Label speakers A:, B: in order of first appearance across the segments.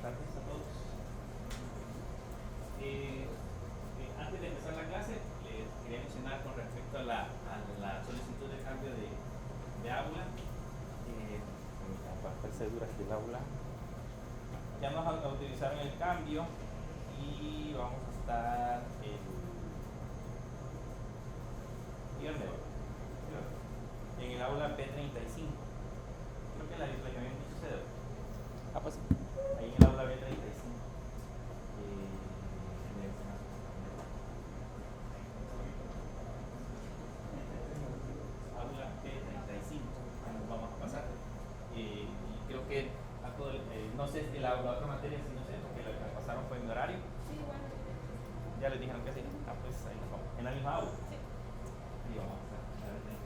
A: tardes a todos. Antes de empezar la clase, les quería mencionar con respecto a la solicitud de cambio de aula. Para hacerse dura aquí el aula. Ya nos autorizaron el cambio y vamos a estar en el aula B35. Creo que la que habían dicho ustedes. Pues sí. Ahí en el aula B35. Aula B35. Nos vamos a pasar. Y creo que a todo no sé si la otra materia, si no sé, porque la que pasaron fue en mi horario.
B: Sí, bueno.
A: Ya les dijeron que sí. Pues ahí nos vamos. ¿En la misma aula?
B: Sí.
A: Y vamos a estar en la B35.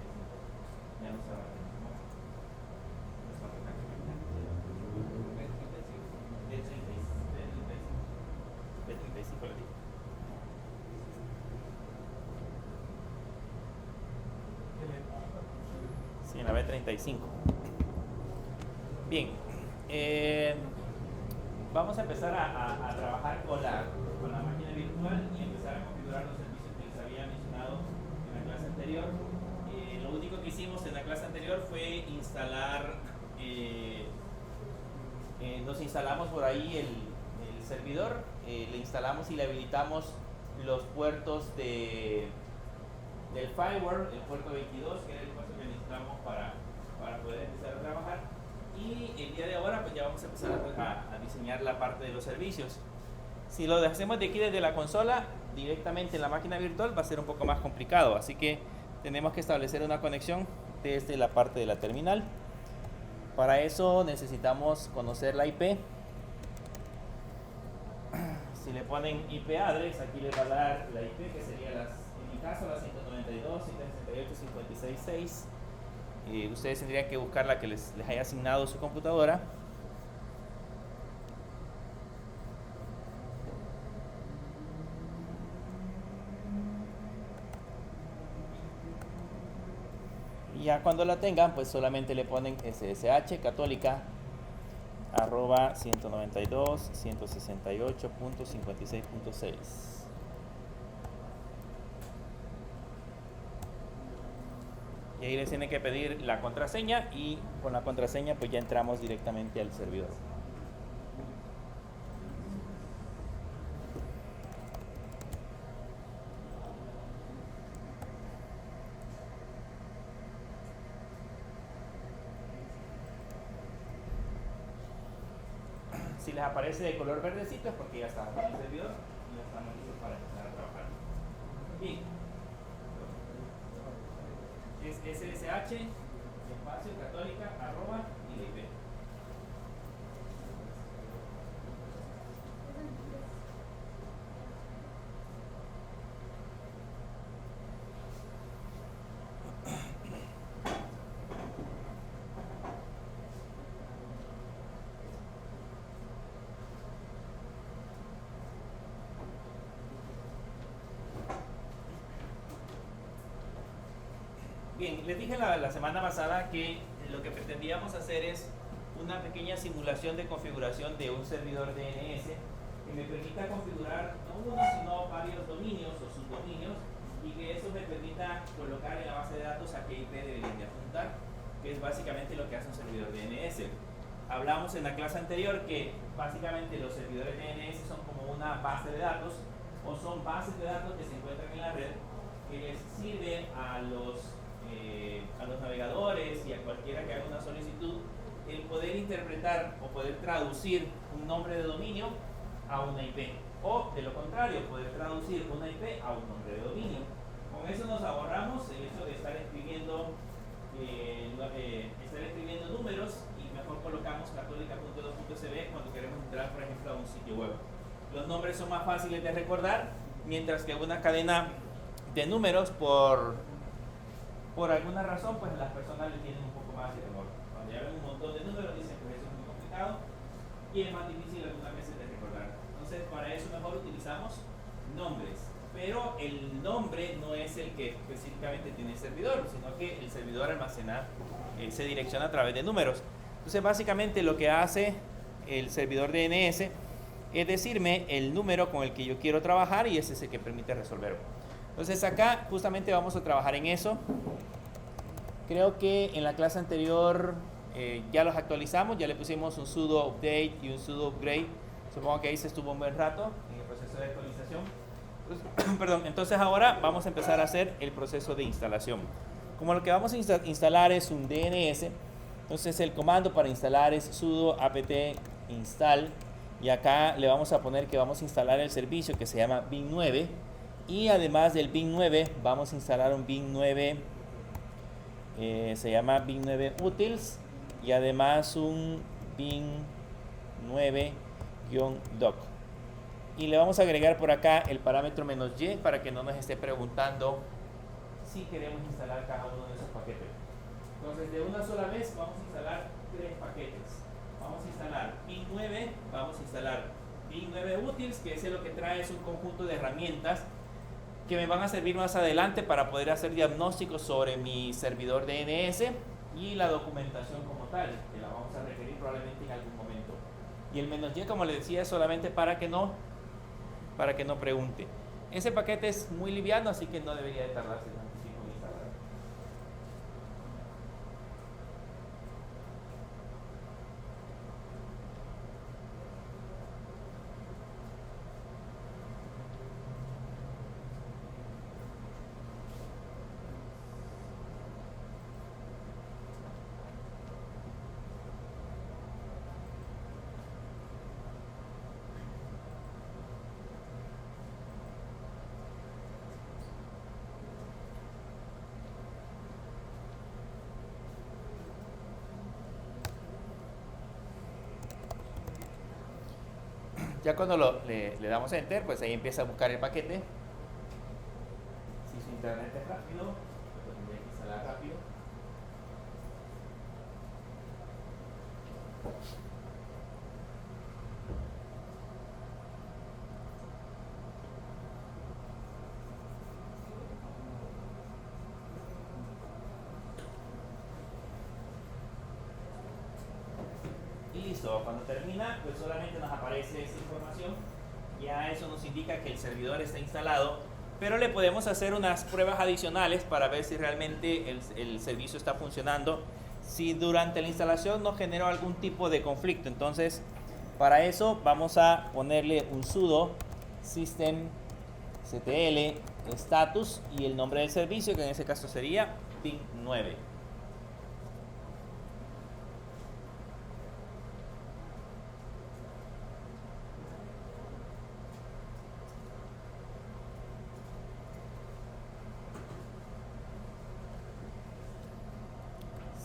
A: Ya no se va a ver. B35 le digo. Sí, en la B35. Bien. Vamos a empezar a trabajar con la máquina virtual y empezar a configurar los servicios que les había mencionado en la clase anterior. Lo único que hicimos en la clase anterior fue instalar, nos instalamos por ahí el servidor, le instalamos y le habilitamos los puertos del firewall, el puerto 22, que era el puerto que necesitamos para poder empezar a trabajar. Y el día de ahora pues ya vamos a empezar a diseñar la parte de los servicios. Si lo hacemos de aquí desde la consola directamente en la máquina virtual va a ser un poco más complicado, así que tenemos que establecer una conexión desde la parte de la terminal. Para eso necesitamos conocer la IP. Si le ponen IP address, aquí les va a dar la IP, que sería en mi caso la 192.168.56.6. Ustedes tendrían que buscar la que les haya asignado su computadora. Y ya cuando la tengan, pues solamente le ponen SSH católica arroba 192.168.56.6. Y ahí les tiene que pedir la contraseña y con la contraseña pues ya entramos directamente al servidor. Si les aparece de color verdecito es porque ya está en el servidor y ya estamos listos para empezar a trabajar. Bien. Es SSH, espacio, católica, arroba y la IP. Bien, les dije la semana pasada que lo que pretendíamos hacer es una pequeña simulación de configuración de un servidor DNS que me permita configurar no uno sino varios dominios o subdominios y que eso me permita colocar en la base de datos a qué IP deberían de apuntar, que es básicamente lo que hace un servidor DNS. Hablamos en la clase anterior que básicamente los servidores DNS son como una base de datos o son bases de datos que se encuentran en la red que les sirven a los navegadores y a cualquiera que haga una solicitud el poder interpretar o poder traducir un nombre de dominio a una IP o de lo contrario poder traducir una IP a un nombre de dominio. Con eso nos ahorramos el hecho de estar escribiendo números y mejor colocamos católica.edu.sb cuando queremos entrar por ejemplo a un sitio web. Los nombres son más fáciles de recordar, mientras que una cadena de números por alguna razón, pues las personas le tienen un poco más de temor. Cuando ya ven un montón de números, dicen que eso es muy complicado y es más difícil algunas veces de recordar. Entonces, para eso mejor utilizamos nombres. Pero el nombre no es el que específicamente tiene el servidor, sino que el servidor almacena, se direcciona a través de números. Entonces, básicamente lo que hace el servidor DNS es decirme el número con el que yo quiero trabajar y ese es el que permite resolverlo. Entonces acá justamente vamos a trabajar en eso. Creo que en la clase anterior ya los actualizamos, ya le pusimos un sudo update y un sudo upgrade. Supongo que ahí se estuvo un buen rato en el proceso de actualización. Entonces, perdón, entonces ahora vamos a empezar a hacer el proceso de instalación. Como lo que vamos a instalar es un DNS, entonces el comando para instalar es sudo apt install y acá le vamos a poner que vamos a instalar el servicio que se llama bin 9 y además del bin 9 vamos a instalar un bin 9 se llama bin 9 utils y además un bin 9-doc y le vamos a agregar por acá el parámetro "-y" para que no nos esté preguntando si queremos instalar cada uno de esos paquetes. Entonces de una sola vez vamos a instalar 3 paquetes. Vamos a instalar bin 9, vamos a instalar bin 9 utils, que ese lo que trae es un conjunto de herramientas que me van a servir más adelante para poder hacer diagnósticos sobre mi servidor DNS y la documentación como tal, que la vamos a requerir probablemente en algún momento. Y el "-y", como les decía, es solamente para que no pregunte. Ese paquete es muy liviano, así que no debería de tardarse tanto tiempo en instalar. Ya cuando le damos enter, pues ahí empieza a buscar el paquete. Si su internet es rápido, lo tendría que instalar rápido. Y listo, cuando termina, pues solamente nos aparece esa información. Ya eso nos indica que el servidor está instalado, pero le podemos hacer unas pruebas adicionales para ver si realmente el servicio está funcionando, si durante la instalación no generó algún tipo de conflicto. Entonces, para eso vamos a ponerle un sudo systemctl status y el nombre del servicio, que en ese caso sería bin 9.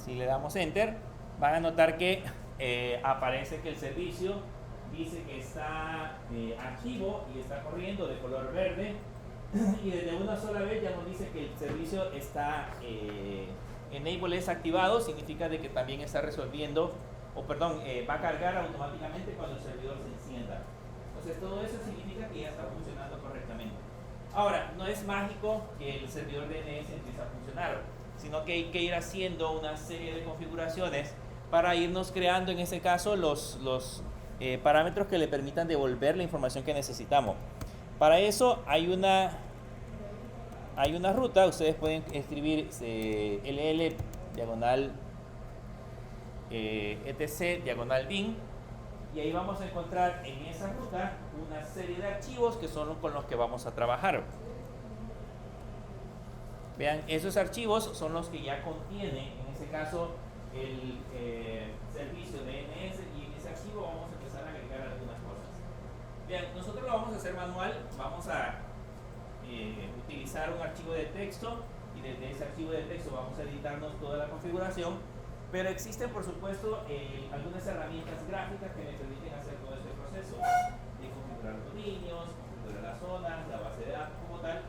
A: Si le damos enter, van a notar que aparece que el servicio dice que está activo y está corriendo de color verde y desde una sola vez ya nos dice que el servicio está enable es activado, significa de que también está resolviendo va a cargar automáticamente cuando el servidor se encienda. Entonces todo eso significa que ya está funcionando correctamente. Ahora, no es mágico que el servidor DNS empiece a funcionar, sino que hay que ir haciendo una serie de configuraciones para irnos creando en ese caso los parámetros que le permitan devolver la información que necesitamos. Para eso hay una ruta, ustedes pueden escribir ll diagonal etc diagonal bin y ahí vamos a encontrar en esa ruta una serie de archivos que son con los que vamos a trabajar. Vean, esos archivos son los que ya contienen, en ese caso, el servicio DNS y en ese archivo vamos a empezar a agregar algunas cosas. Vean, nosotros lo vamos a hacer manual, vamos a utilizar un archivo de texto y desde ese archivo de texto vamos a editarnos toda la configuración, pero existen por supuesto algunas herramientas gráficas que me permiten hacer todo este proceso de configurar dominios, configurar las zonas, la base de datos como tal.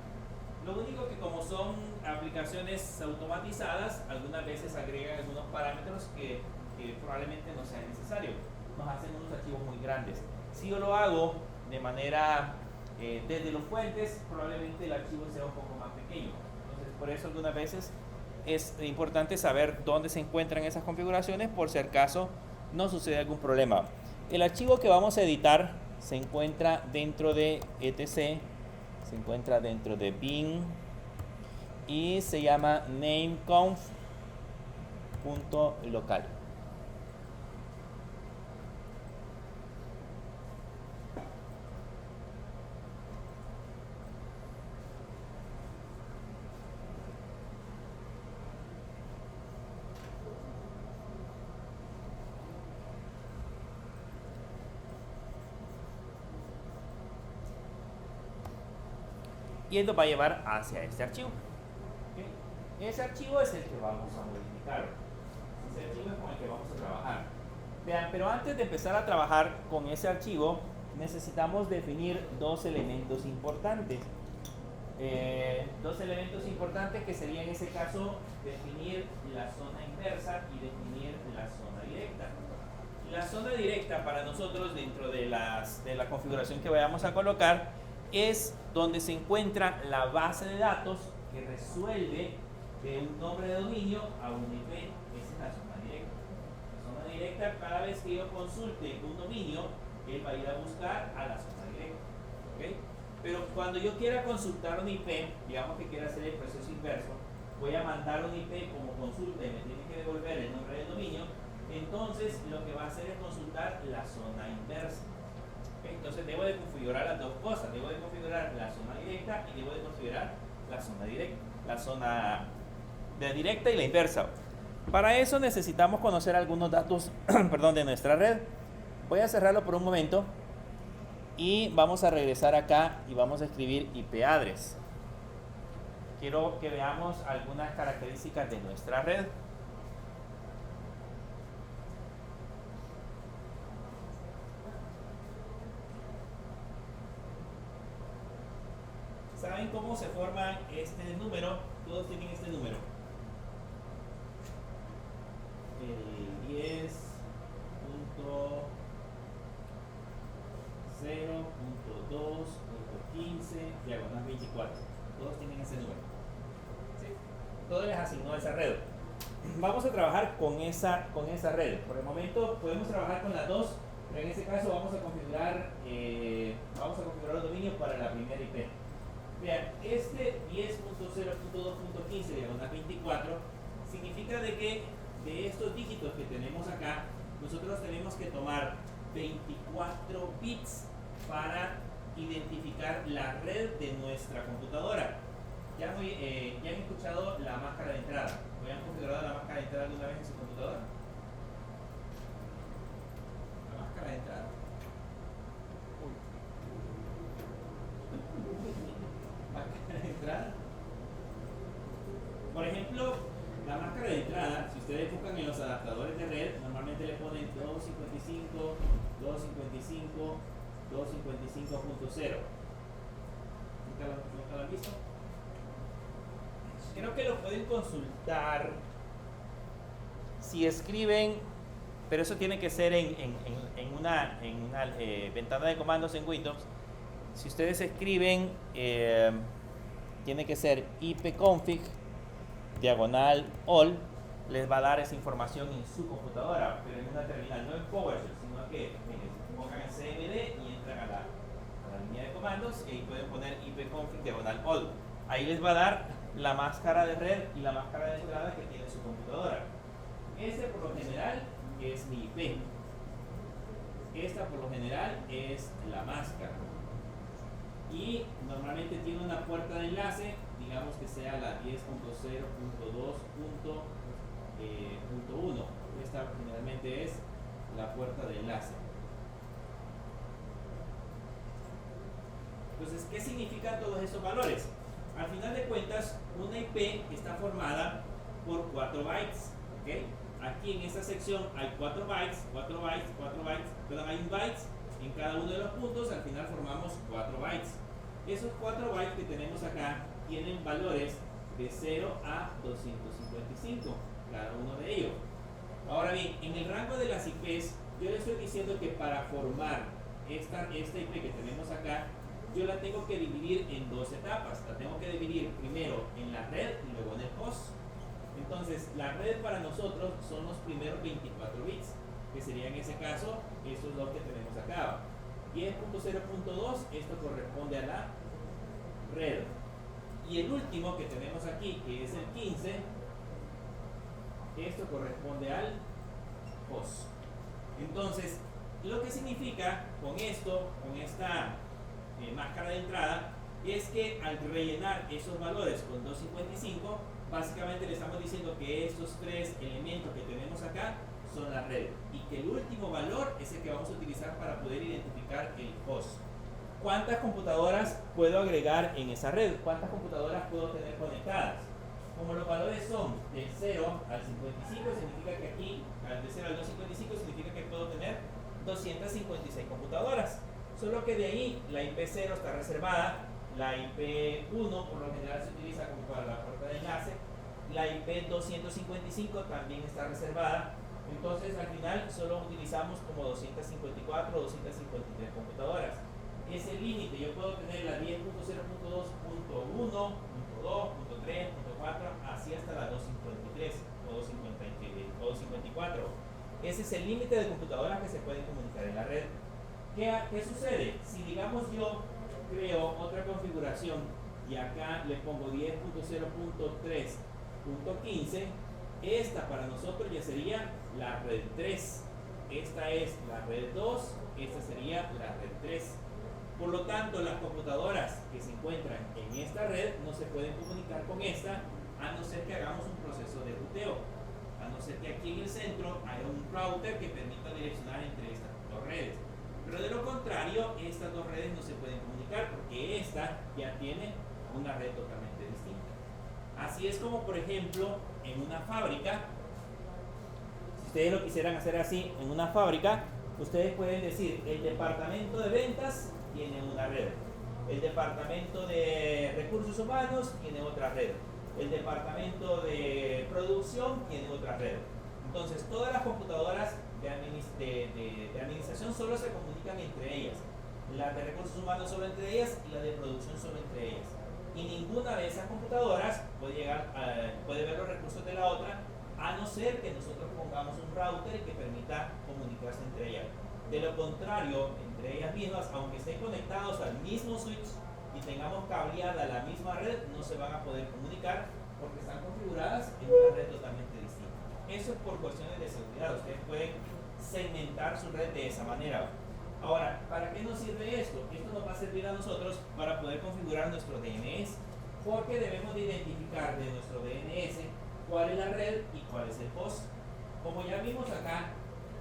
A: Lo único que como son aplicaciones automatizadas, algunas veces agregan algunos parámetros que probablemente no sean necesarios. Nos hacen unos archivos muy grandes. Si yo lo hago de manera desde los fuentes, probablemente el archivo sea un poco más pequeño. Entonces, por eso algunas veces es importante saber dónde se encuentran esas configuraciones por si acaso no sucede algún problema. El archivo que vamos a editar se encuentra dentro de etc, se encuentra dentro de bin y se llama nameconf.local. Y esto va a llevar hacia este archivo. ¿Okay? Ese archivo es el que vamos a modificar. Ese archivo es con el que vamos a trabajar. Vean, pero antes de empezar a trabajar con ese archivo, necesitamos definir dos elementos importantes. Dos elementos importantes que sería en ese caso definir la zona inversa y definir la zona directa. La zona directa para nosotros dentro de la configuración que vayamos a colocar es donde se encuentra la base de datos que resuelve de un nombre de dominio a un IP. Esa es la zona directa. La zona directa, cada vez que yo consulte un dominio, él va a ir a buscar a la zona directa. ¿Okay? Pero cuando yo quiera consultar un IP, digamos que quiera hacer el proceso inverso, voy a mandar un IP como consulta y me tiene que devolver el nombre del dominio, entonces lo que va a hacer es consultar la zona inversa. Entonces debo de configurar las dos cosas, debo de configurar la zona directa y debo de configurar la zona directa, la zona de directa y la inversa. Para eso necesitamos conocer algunos datos perdón, de nuestra red. Voy a cerrarlo por un momento y vamos a regresar acá y vamos a escribir IP address. Quiero que veamos algunas características de nuestra red. ¿Saben cómo se forma este número? Todos tienen este número. El 10.0.2.15 diagonal 24. Todos tienen ese número. ¿Sí? Todo les asignó esa red. Vamos a trabajar con esa red. Por el momento podemos trabajar con las dos, pero en este caso vamos a configurar los dominios para la primera IP. Vean, este 10.0.2.15 diagonal 24 significa de que de estos dígitos que tenemos acá, nosotros tenemos que tomar 24 bits para identificar la red de nuestra computadora. ¿Ya han escuchado la máscara de entrada? ¿O han configurado la máscara de entrada alguna vez en su computadora? La máscara de entrada. Entrada. Por ejemplo, la máscara de entrada, si ustedes buscan en los adaptadores de red, normalmente le ponen 255, 255, 255.0. ¿Nunca lo han visto? Creo que lo pueden consultar si escriben, pero eso tiene que ser en una ventana de comandos en Windows. Si ustedes escriben, tiene que ser ipconfig diagonal all, les va a dar esa información en su computadora, pero en una terminal, no en PowerShell, sino que pongan el CMD y entran a la línea de comandos y ahí pueden poner ipconfig diagonal all. Ahí les va a dar la máscara de red y la máscara de entrada que tiene su computadora. Este por lo general es mi IP. Esta por lo general es la máscara. Y normalmente tiene una puerta de enlace, digamos que sea la 10.0.2.1. Esta generalmente es la puerta de enlace. Entonces, ¿qué significan todos esos valores? Al final de cuentas, una IP está formada por 4 bytes. ¿Okay? Aquí en esta sección hay 4 bytes, perdón, hay un byte en cada uno de los puntos, al final formamos 4 bytes. Esos 4 bytes que tenemos acá tienen valores de 0 a 255, cada uno de ellos. Ahora bien, en el rango de las IPs, yo le estoy diciendo que para formar esta IP que tenemos acá, yo la tengo que dividir en dos etapas. La tengo que dividir primero en la red y luego en el host. Entonces, la red para nosotros son los primeros 24 bits. que sería en ese caso estos dos que tenemos acá. 10.0.2, esto corresponde a la red. Y el último que tenemos aquí, que es el 15, esto corresponde al host. Entonces, lo que significa con esto, con esta máscara de entrada, es que al rellenar esos valores con 255, básicamente le estamos diciendo que estos tres elementos que tenemos acá son la red y que el último valor es el que vamos a utilizar para poder identificar el host. ¿Cuántas computadoras puedo agregar en esa red? ¿Cuántas computadoras puedo tener conectadas? Como los valores son del 0 al 55, significa que aquí, de 0 al 255, significa que puedo tener 256 computadoras. Solo que de ahí la IP0 está reservada, la IP1 por lo general se utiliza como para la puerta de enlace, la IP255 también está reservada. Entonces al final solo utilizamos como 254 o 253 computadoras. Ese límite yo puedo tener la 10.0.2.1, .2, .3, .4, así hasta la 253 o 254. Ese es el límite de computadoras que se pueden comunicar en la red. ¿Qué sucede? Si digamos yo creo otra configuración y acá le pongo 10.0.3.15, esta para nosotros ya sería la red 3. Esta es la red 2, esta sería la red 3. Por lo tanto, las computadoras que se encuentran en esta red no se pueden comunicar con esta a no ser que hagamos un proceso de ruteo, a no ser que aquí en el centro haya un router que permita direccionar entre estas dos redes. Pero de lo contrario, estas dos redes no se pueden comunicar porque esta ya tiene una red totalmente distinta. Así es como, por ejemplo, en una fábrica, si ustedes lo quisieran hacer así, en una fábrica, ustedes pueden decir, el departamento de ventas tiene una red, el departamento de recursos humanos tiene otra red, el departamento de producción tiene otra red. Entonces, todas las computadoras de administración solo se comunican entre ellas, las de recursos humanos solo entre ellas y las de producción solo entre ellas. Y ninguna de esas computadoras puede ver los recursos de la otra, a no ser que nosotros pongamos un router que permita comunicarse entre ellas. De lo contrario, entre ellas mismas, aunque estén conectados al mismo switch y tengamos cableada la misma red, no se van a poder comunicar porque están configuradas en una red totalmente distinta. Eso es por cuestiones de seguridad. Ustedes pueden segmentar su red de esa manera. Ahora, ¿para qué nos sirve esto? Esto nos va a servir a nosotros para poder configurar nuestro DNS, porque debemos de identificar de nuestro DNS cuál es la red y cuál es el host. Como ya vimos acá,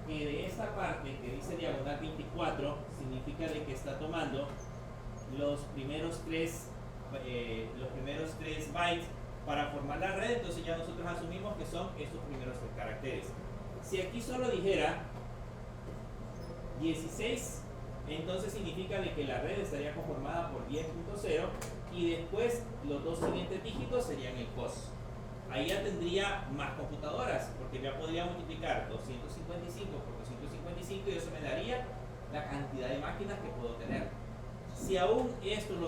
A: que de esta parte que dice diagonal 24 significa de que está tomando los primeros tres bytes para formar la red, entonces ya nosotros asumimos que son estos primeros tres caracteres. Si aquí solo dijera 16, entonces significa de que la red estaría conformada por 10.0 y después los dos siguientes dígitos serían el host. Ahí ya tendría más computadoras, porque ya podría multiplicar 255 por 255 y eso me daría la cantidad de máquinas que puedo tener. Si aún esto lo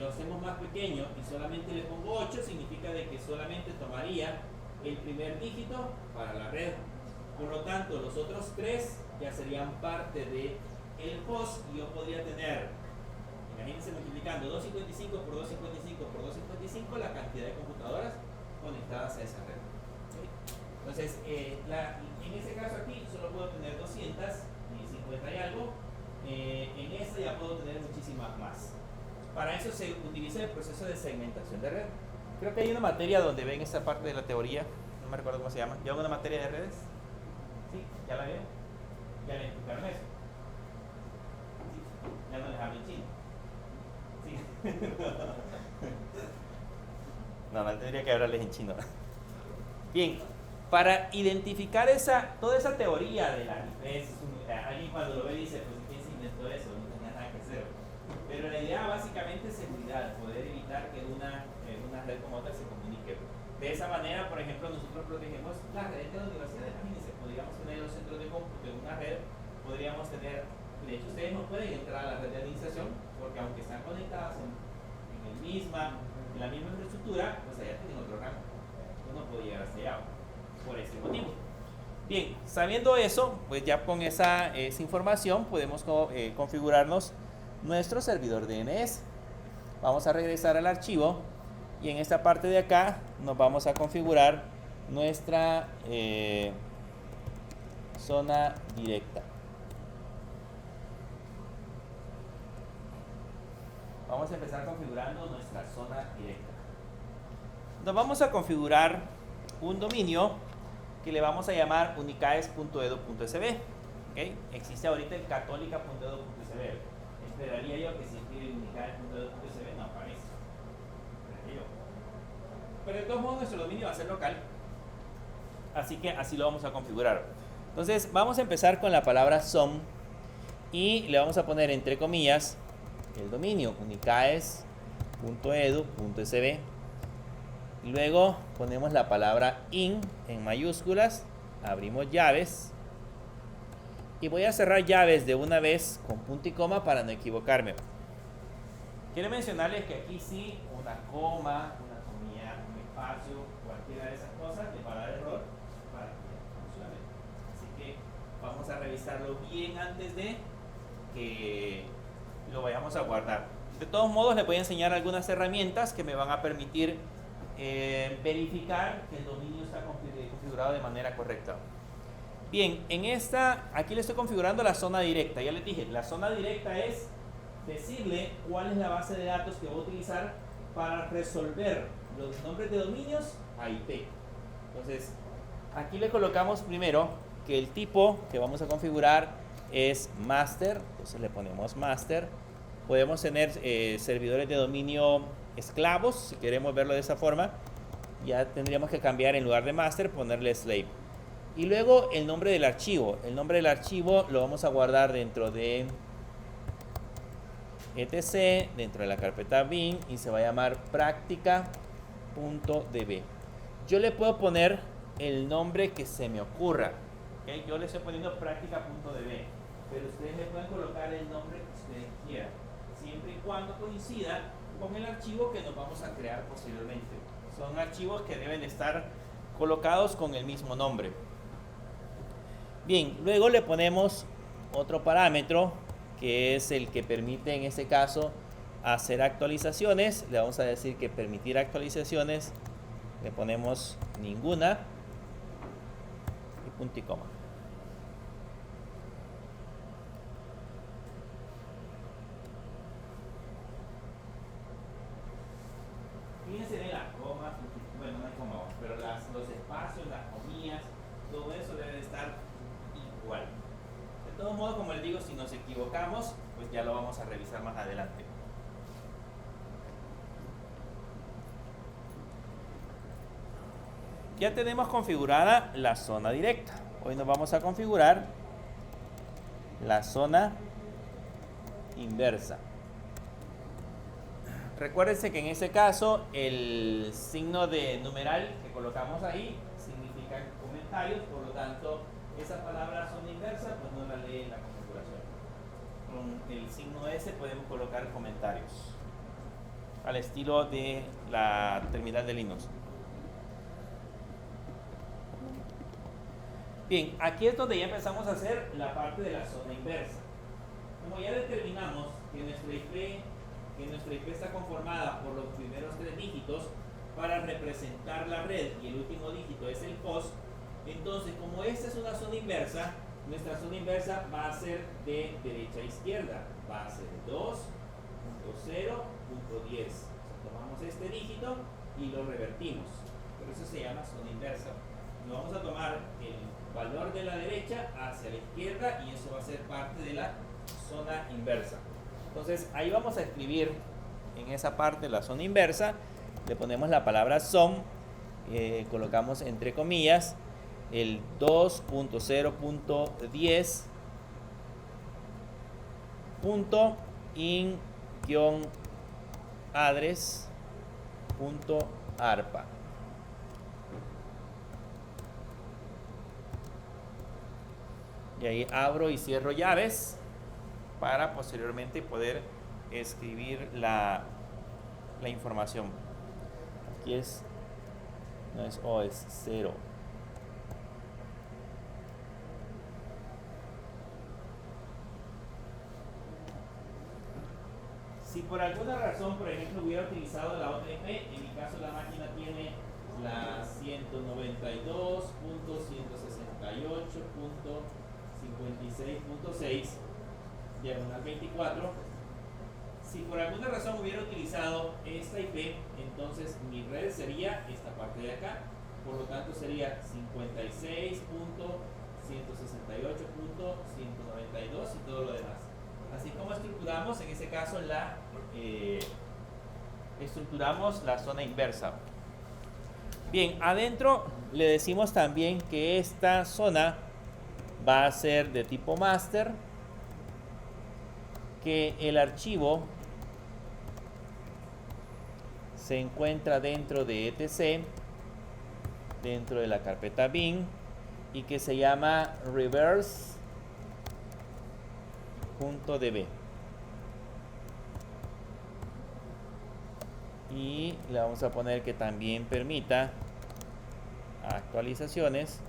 A: hacemos más pequeño y solamente le pongo 8, significa de que solamente tomaría el primer dígito para la red. Por lo tanto, los otros tres ya serían parte del host y yo podría tener, imagínense multiplicando 255 por 255 por 255 la cantidad de computadoras conectadas a esa red. Entonces, en este caso aquí solo puedo tener 250 y algo. En esta ya puedo tener muchísimas más. Para eso se utiliza el proceso de segmentación de red. Creo que hay una materia donde ven esta parte de la teoría, no me recuerdo cómo se llama. ¿Ya una materia de redes? ¿Sí? ¿Ya la vieron? ¿Ya le explicaron eso? ¿Sí? ¿Ya no les hablo en chino? ¿Sí? No, no tendría que hablarles en chino. Bien, para identificar toda esa teoría de las diferencias, alguien cuando lo ve dice, pues ¿quién se inventó eso? No tenía nada que hacer. Pero la idea básicamente es seguridad, poder evitar que una red como otra se comunique. De esa manera, por ejemplo, nosotros protegemos las redes de la universidad. Imagínense, podríamos tener los centros de cómputo en una red, podríamos tener, de hecho ustedes no pueden entrar a la red de administración, porque aunque están conectadas en la misma infraestructura, pues allá tienen otro rango. Uno puede llegar hasta allá, por ese motivo. Bien, sabiendo eso, pues ya con esa información podemos configurarnos nuestro servidor DNS. Vamos a regresar al archivo y en esta parte de acá nos vamos a configurar nuestra zona directa. Vamos a empezar configurando nuestra zona directa. Nos vamos a configurar un dominio que le vamos a llamar unicaes.edu.sb. ¿Okay? Existe ahorita el católica.edu.sb. Esperaría yo que si escribe unicaes.edu.sb no aparece. Pero de todos modos nuestro dominio va a ser local. Así que así lo vamos a configurar. Entonces vamos a empezar con la palabra som y le vamos a poner entre comillas el dominio unicaes.edu.sb. Luego ponemos la palabra in en mayúsculas, abrimos llaves y voy a cerrar llaves de una vez con punto y coma para no equivocarme. Quiero mencionarles que aquí sí una coma, una comilla, un espacio, cualquiera de esas cosas le va a dar error para que funcione. Así que vamos a revisarlo bien antes de que lo vayamos a guardar. De todos modos les voy a enseñar algunas herramientas que me van a permitir verificar que el dominio está configurado de manera correcta. Bien, aquí le estoy configurando la zona directa. Ya les dije, la zona directa es decirle cuál es la base de datos que voy a utilizar para resolver los nombres de dominios a IP. Entonces, aquí le colocamos primero que el tipo que vamos a configurar es master. Entonces le ponemos master. Podemos tener servidores de dominio esclavos, si queremos verlo de esa forma. Ya tendríamos que cambiar, en lugar de master, ponerle slave. Y luego el nombre del archivo. El nombre del archivo lo vamos a guardar dentro de etc, dentro de la carpeta bin, y se va a llamar práctica.db. Yo le puedo poner el nombre que se me ocurra. ¿Okay? Yo le estoy poniendo práctica.db, pero ustedes le pueden colocar el nombre que ustedes quieran, siempre y cuando coincida con el archivo que nos vamos a crear posteriormente. Son archivos que deben estar colocados con el mismo nombre. Bien, luego le ponemos otro parámetro que es el que permite en este caso hacer actualizaciones. Le vamos a decir que permitir actualizaciones, le ponemos ninguna y punto y coma. Fíjense de las comas, bueno, no hay coma, pero los espacios, las comillas, todo eso debe de estar igual. De todos modos, como les digo, si nos equivocamos, pues ya lo vamos a revisar más adelante. Ya tenemos configurada la zona directa. Hoy nos vamos a configurar la zona inversa. Recuérdense que en ese caso el signo de numeral que colocamos ahí significa comentarios, por lo tanto esa palabra zona inversa pues no la lee en la configuración. Con el signo S podemos colocar comentarios al estilo de la terminal de Linux. Bien, aquí es donde ya empezamos a hacer la parte de la zona inversa. Como ya determinamos que nuestra IP está conformada por los primeros 3 dígitos para representar la red y el último dígito es el host, entonces como esta es una zona inversa, nuestra zona inversa va a ser de derecha a izquierda, va a ser 2.0.10. Tomamos este dígito y lo revertimos, por eso se llama zona inversa. Nos vamos a tomar el valor de la derecha hacia la izquierda y eso va a ser parte de la zona inversa. Entonces ahí vamos a escribir en esa parte la zona inversa, le ponemos la palabra som, colocamos entre comillas el 2.0.10 in-address.arpa. Y ahí abro y cierro llaves para posteriormente poder escribir la información. Aquí no es O, es 0. Si por alguna razón, por ejemplo, hubiera utilizado la otra IP, en mi caso la máquina tiene la 192.168.56.6, diagonal 24. Si por alguna razón hubiera utilizado esta IP, entonces mi red sería esta parte de acá. Por lo tanto sería 56.168.192 y todo lo demás. Así como estructuramos en ese caso estructuramos la zona inversa. Bien, adentro le decimos también que esta zona va a ser de tipo master, que el archivo se encuentra dentro de etc, dentro de la carpeta bin, y que se llama reverse.db. Y le vamos a poner que también permita actualizaciones.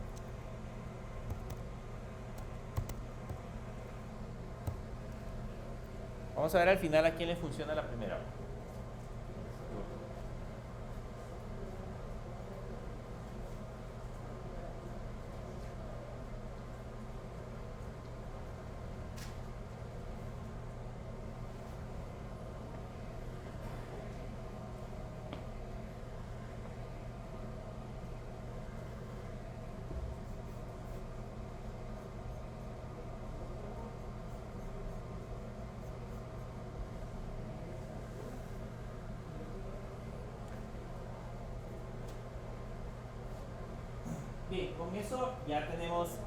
A: Vamos a ver al final a quién le funciona la primera. Bien, con eso ya tenemos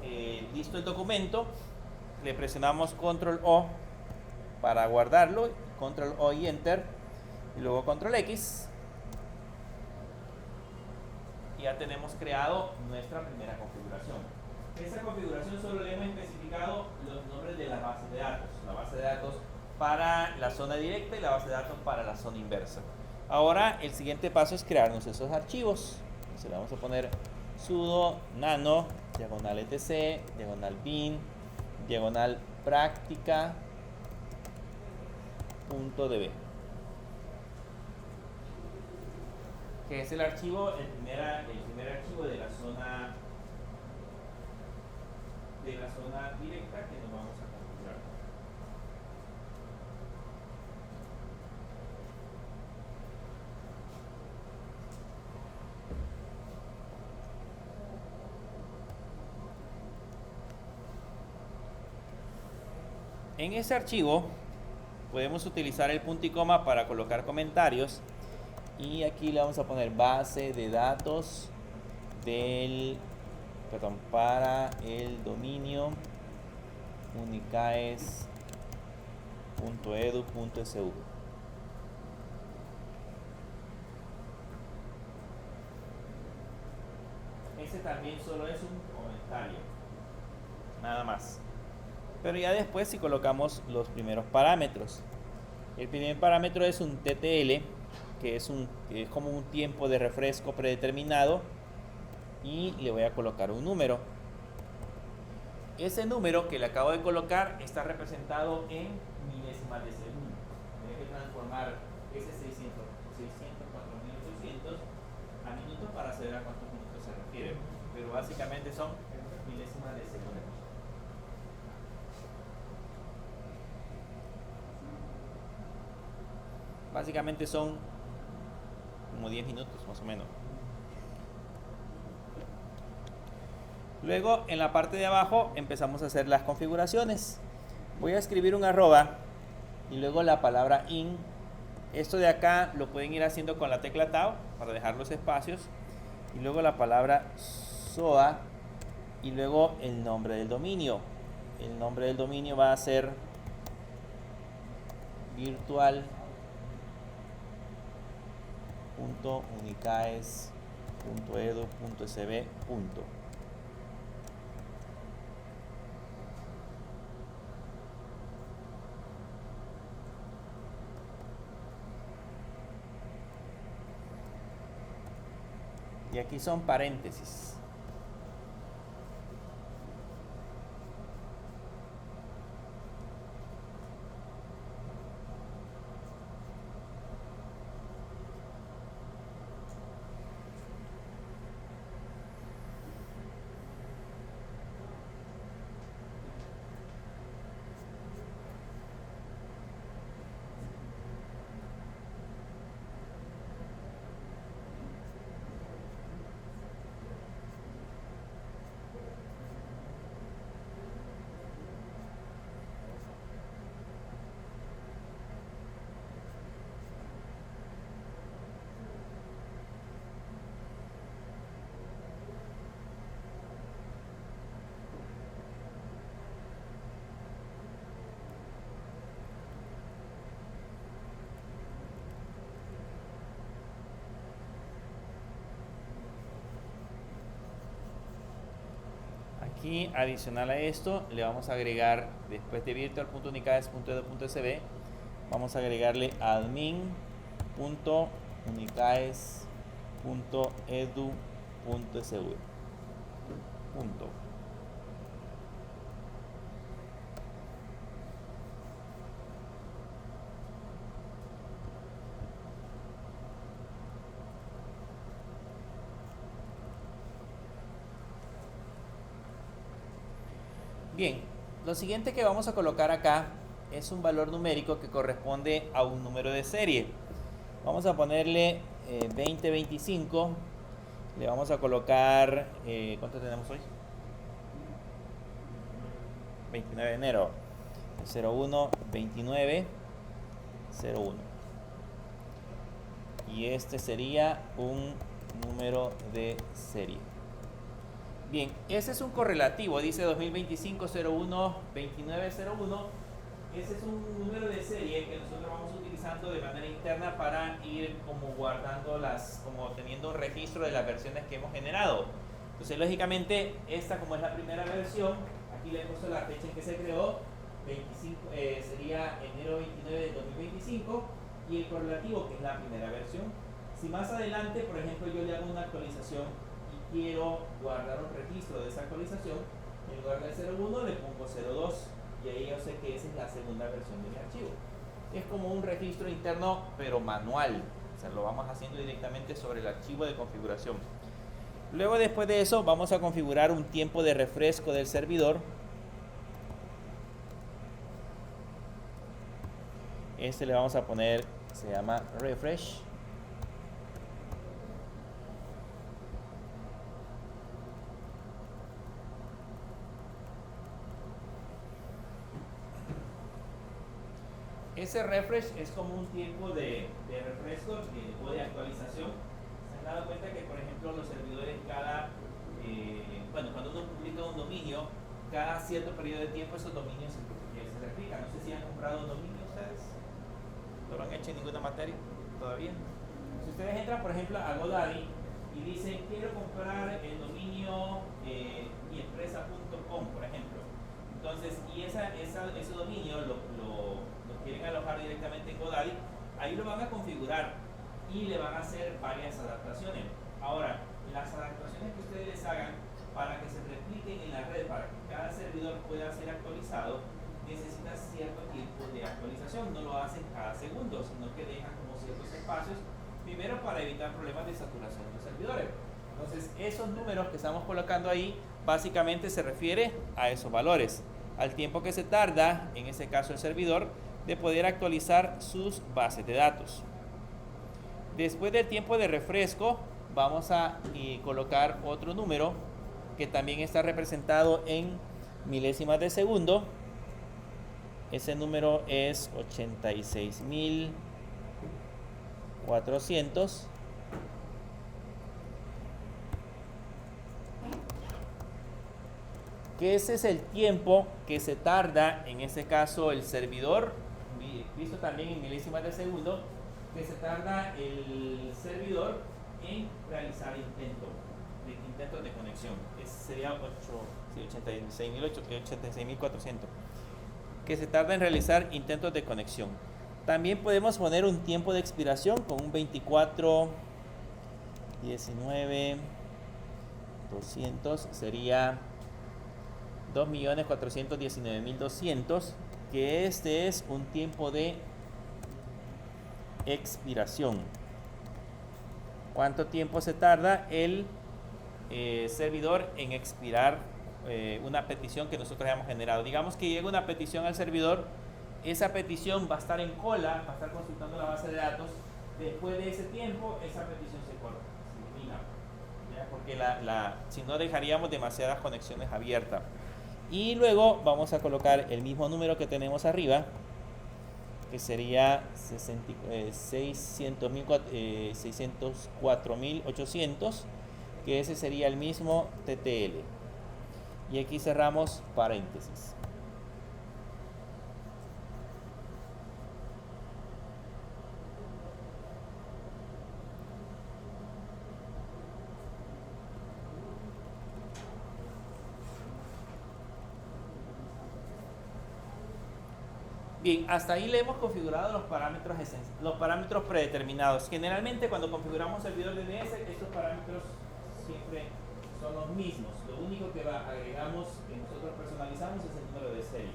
A: listo el documento. Le presionamos Control O para guardarlo, Control O y Enter, y luego Control X. Y ya tenemos creado nuestra primera configuración. Esta configuración solo le hemos especificado los nombres de la base de datos. La base de datos para la zona directa y la base de datos para la zona inversa. Ahora el siguiente paso es crearnos esos archivos. Entonces le vamos a poner sudo nano diagonal etc diagonal bin diagonal práctica.db, que es el archivo, el primer archivo de la zona directa que nos vamos a configurar. En ese archivo podemos utilizar el punto y coma para colocar comentarios, y aquí le vamos a poner base de datos para el dominio unicaes.edu.sv. Ese también solo es un comentario, nada más. Pero ya después si colocamos los primeros parámetros. El primer parámetro es un TTL, que es como un tiempo de refresco predeterminado, y le voy a colocar un número. Ese número que le acabo de colocar está representado en milésimas de segundo. Tiene que transformar ese 604.800 a minutos para saber a cuántos minutos se refiere. Pero básicamente son milésimas de segundo. Básicamente son como 10 minutos más o menos. Luego en la parte de abajo empezamos a hacer las configuraciones. Voy a escribir un arroba y luego la palabra in. Esto de acá lo pueden ir haciendo con la tecla tab para dejar los espacios, y luego la palabra SOA y luego el nombre del dominio. El nombre del dominio va a ser virtual.unicaes.edu.sv. Y aquí son paréntesis. Y adicional a esto, le vamos a agregar, después de virtual.unicaes.edu.sb, vamos a agregarle admin.unicaes.edu.sv. Punto. Bien, lo siguiente que vamos a colocar acá es un valor numérico que corresponde a un número de serie. Vamos a ponerle 2025. Le vamos a colocar, ¿cuánto tenemos hoy? 29 de enero. 01 29 01. Y este sería un número de serie. Bien, ese es un correlativo, dice 2025-01-2901. Ese es un número de serie que nosotros vamos utilizando de manera interna para ir como guardando como teniendo un registro de las versiones que hemos generado. Entonces, lógicamente, esta como es la primera versión, aquí le he puesto la fecha en que se creó, 25, sería enero 29 de 2025, y el correlativo, que es la primera versión. Si más adelante, por ejemplo, yo le hago una actualización quiero guardar un registro de esa actualización, en lugar del 01 le pongo 02 y ahí yo sé que esa es la segunda versión de mi archivo. Es como un registro interno pero manual, o sea, lo vamos haciendo directamente sobre el archivo de configuración. Luego, después de eso, vamos a configurar un tiempo de refresco del servidor. Este le vamos a poner, se llama refresh. Ese refresh es como un tiempo de refresco o de actualización. Se han dado cuenta que, por ejemplo, los servidores cuando uno publica un dominio, cada cierto periodo de tiempo esos dominios se replican. No sé si han comprado un dominio ustedes. ¿No lo han hecho en ninguna materia todavía? Si ustedes entran, por ejemplo, a GoDaddy y dicen, quiero comprar el dominio miempresa.com, por ejemplo. Entonces, y ese dominio lo quieren alojar directamente en GoDaddy, ahí lo van a configurar y le van a hacer varias adaptaciones. Ahora, las adaptaciones que ustedes les hagan para que se repliquen en la red, para que cada servidor pueda ser actualizado, necesita cierto tiempo de actualización. No lo hacen cada segundo, sino que dejan como ciertos espacios, primero para evitar problemas de saturación de los servidores. Entonces, esos números que estamos colocando ahí, básicamente se refiere a esos valores, al tiempo que se tarda, en este caso el servidor, de poder actualizar sus bases de datos. Después del tiempo de refresco, vamos a colocar otro número que también está representado en milésimas de segundo. Ese número es 86.400. Que ese es el tiempo que se tarda, en este caso el servidor, visto también en milésimas de segundo, que se tarda el servidor en realizar intentos de conexión. Sería 86.400, que se tarda en realizar intentos de conexión. También podemos poner un tiempo de expiración con un 24, 19, 200, sería 2.419.200, que este es un tiempo de expiración. ¿Cuánto tiempo se tarda el servidor en expirar una petición que nosotros hayamos generado? Digamos que llega una petición al servidor, esa petición va a estar en cola, va a estar consultando la base de datos. Después de ese tiempo, esa petición se corta, se elimina, ¿ya? Porque si no, dejaríamos demasiadas conexiones abiertas. Y luego vamos a colocar el mismo número que tenemos arriba, que sería 604.800, que ese sería el mismo TTL. Y aquí cerramos paréntesis. Bien, hasta ahí le hemos configurado los parámetros predeterminados. Generalmente cuando configuramos servidor DNS, estos parámetros siempre son los mismos. Lo único que agregamos, que nosotros personalizamos, es el número de serie.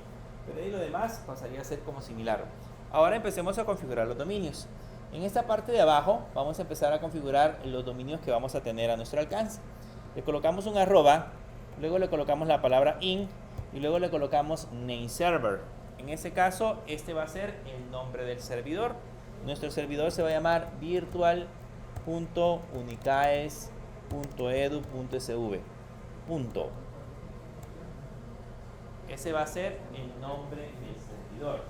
A: Pero ahí lo demás pasaría a ser como similar. Ahora empecemos a configurar los dominios. En esta parte de abajo vamos a empezar a configurar los dominios que vamos a tener a nuestro alcance. Le colocamos un arroba, luego le colocamos la palabra in y luego le colocamos name server. En ese caso, este va a ser el nombre del servidor. Nuestro servidor se va a llamar virtual.unicaes.edu.sv. Ese va a ser el nombre del servidor.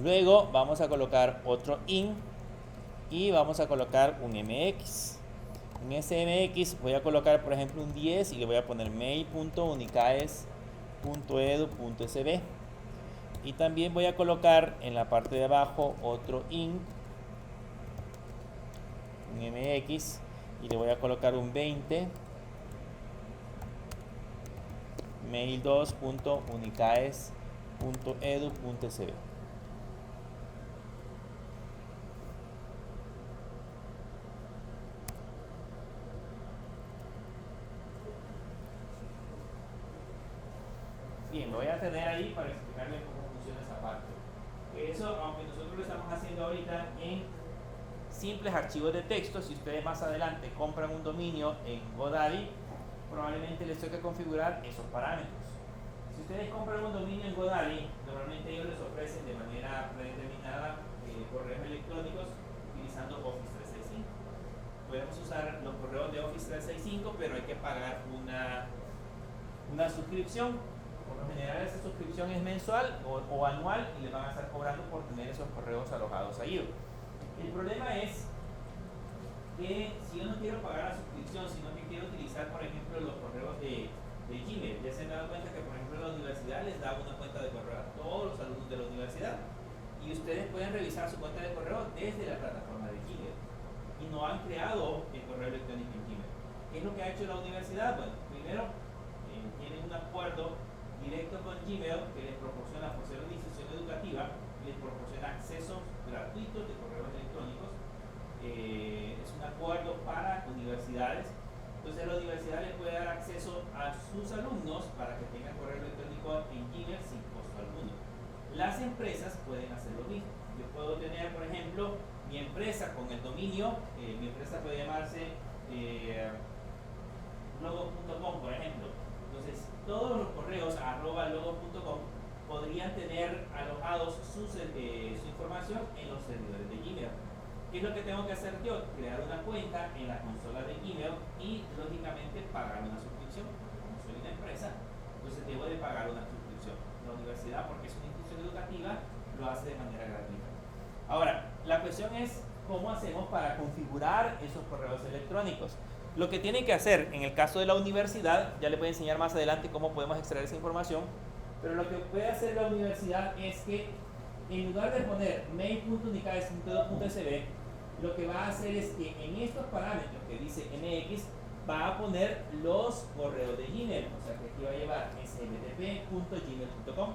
A: Luego vamos a colocar otro in y vamos a colocar un MX. En ese MX voy a colocar, por ejemplo, un 10 y le voy a poner mail.unicaes.edu.sv. Y también voy a colocar en la parte de abajo otro in, un MX, y le voy a colocar un 20, mail2.unicaes.edu.sv. Bien, lo voy a tener ahí para explicarles cómo funciona esa parte. Eso, aunque nosotros lo estamos haciendo ahorita en simples archivos de texto, si ustedes más adelante compran un dominio en GoDaddy, probablemente les toque configurar esos parámetros. Si ustedes compran un dominio en GoDaddy, normalmente ellos les ofrecen de manera predeterminada correos electrónicos utilizando Office 365. Podemos usar los correos de Office 365, pero hay que pagar una suscripción. Por lo general esa suscripción es mensual o anual y le van a estar cobrando por tener esos correos alojados ahí. El problema es que si yo no quiero pagar la suscripción, sino que quiero utilizar, por ejemplo, los correos de Gmail, ya se han dado cuenta que, por ejemplo, la universidad les da una cuenta de correo a todos los alumnos de la universidad y ustedes pueden revisar su cuenta de correo desde la plataforma de Gmail y no han creado el correo electrónico en Gmail. ¿Qué es lo que ha hecho la universidad? Bueno, primero tienen un acuerdo directo con Gmail que les proporciona, por ser una institución educativa, les proporciona accesos gratuitos de correos electrónicos. Es un acuerdo para universidades. Entonces la universidad les puede dar acceso a sus alumnos para que tengan correo electrónico en Gmail sin costo alguno. Las empresas pueden hacer lo mismo. Yo puedo tener, por ejemplo, mi empresa con el dominio, mi empresa puede llamarse logo.com, por ejemplo. Entonces, todos los correos @logo.com podrían tener alojados su información en los servidores de Gmail. ¿Qué es lo que tengo que hacer yo? Crear una cuenta en la consola de Gmail y, lógicamente, pagar una suscripción. Como soy una empresa, entonces debo de pagar una suscripción. La universidad, porque es una institución educativa, lo hace de manera gratuita. Ahora, la cuestión es cómo hacemos para configurar esos correos electrónicos. Lo que tienen que hacer en el caso de la universidad, ya les voy a enseñar más adelante cómo podemos extraer esa información, pero lo que puede hacer la universidad es que en lugar de poner mail.unicaes.edu.sv, lo que va a hacer es que en estos parámetros que dice MX, va a poner los correos de Gmail, o sea que aquí va a llevar smtp.gmail.com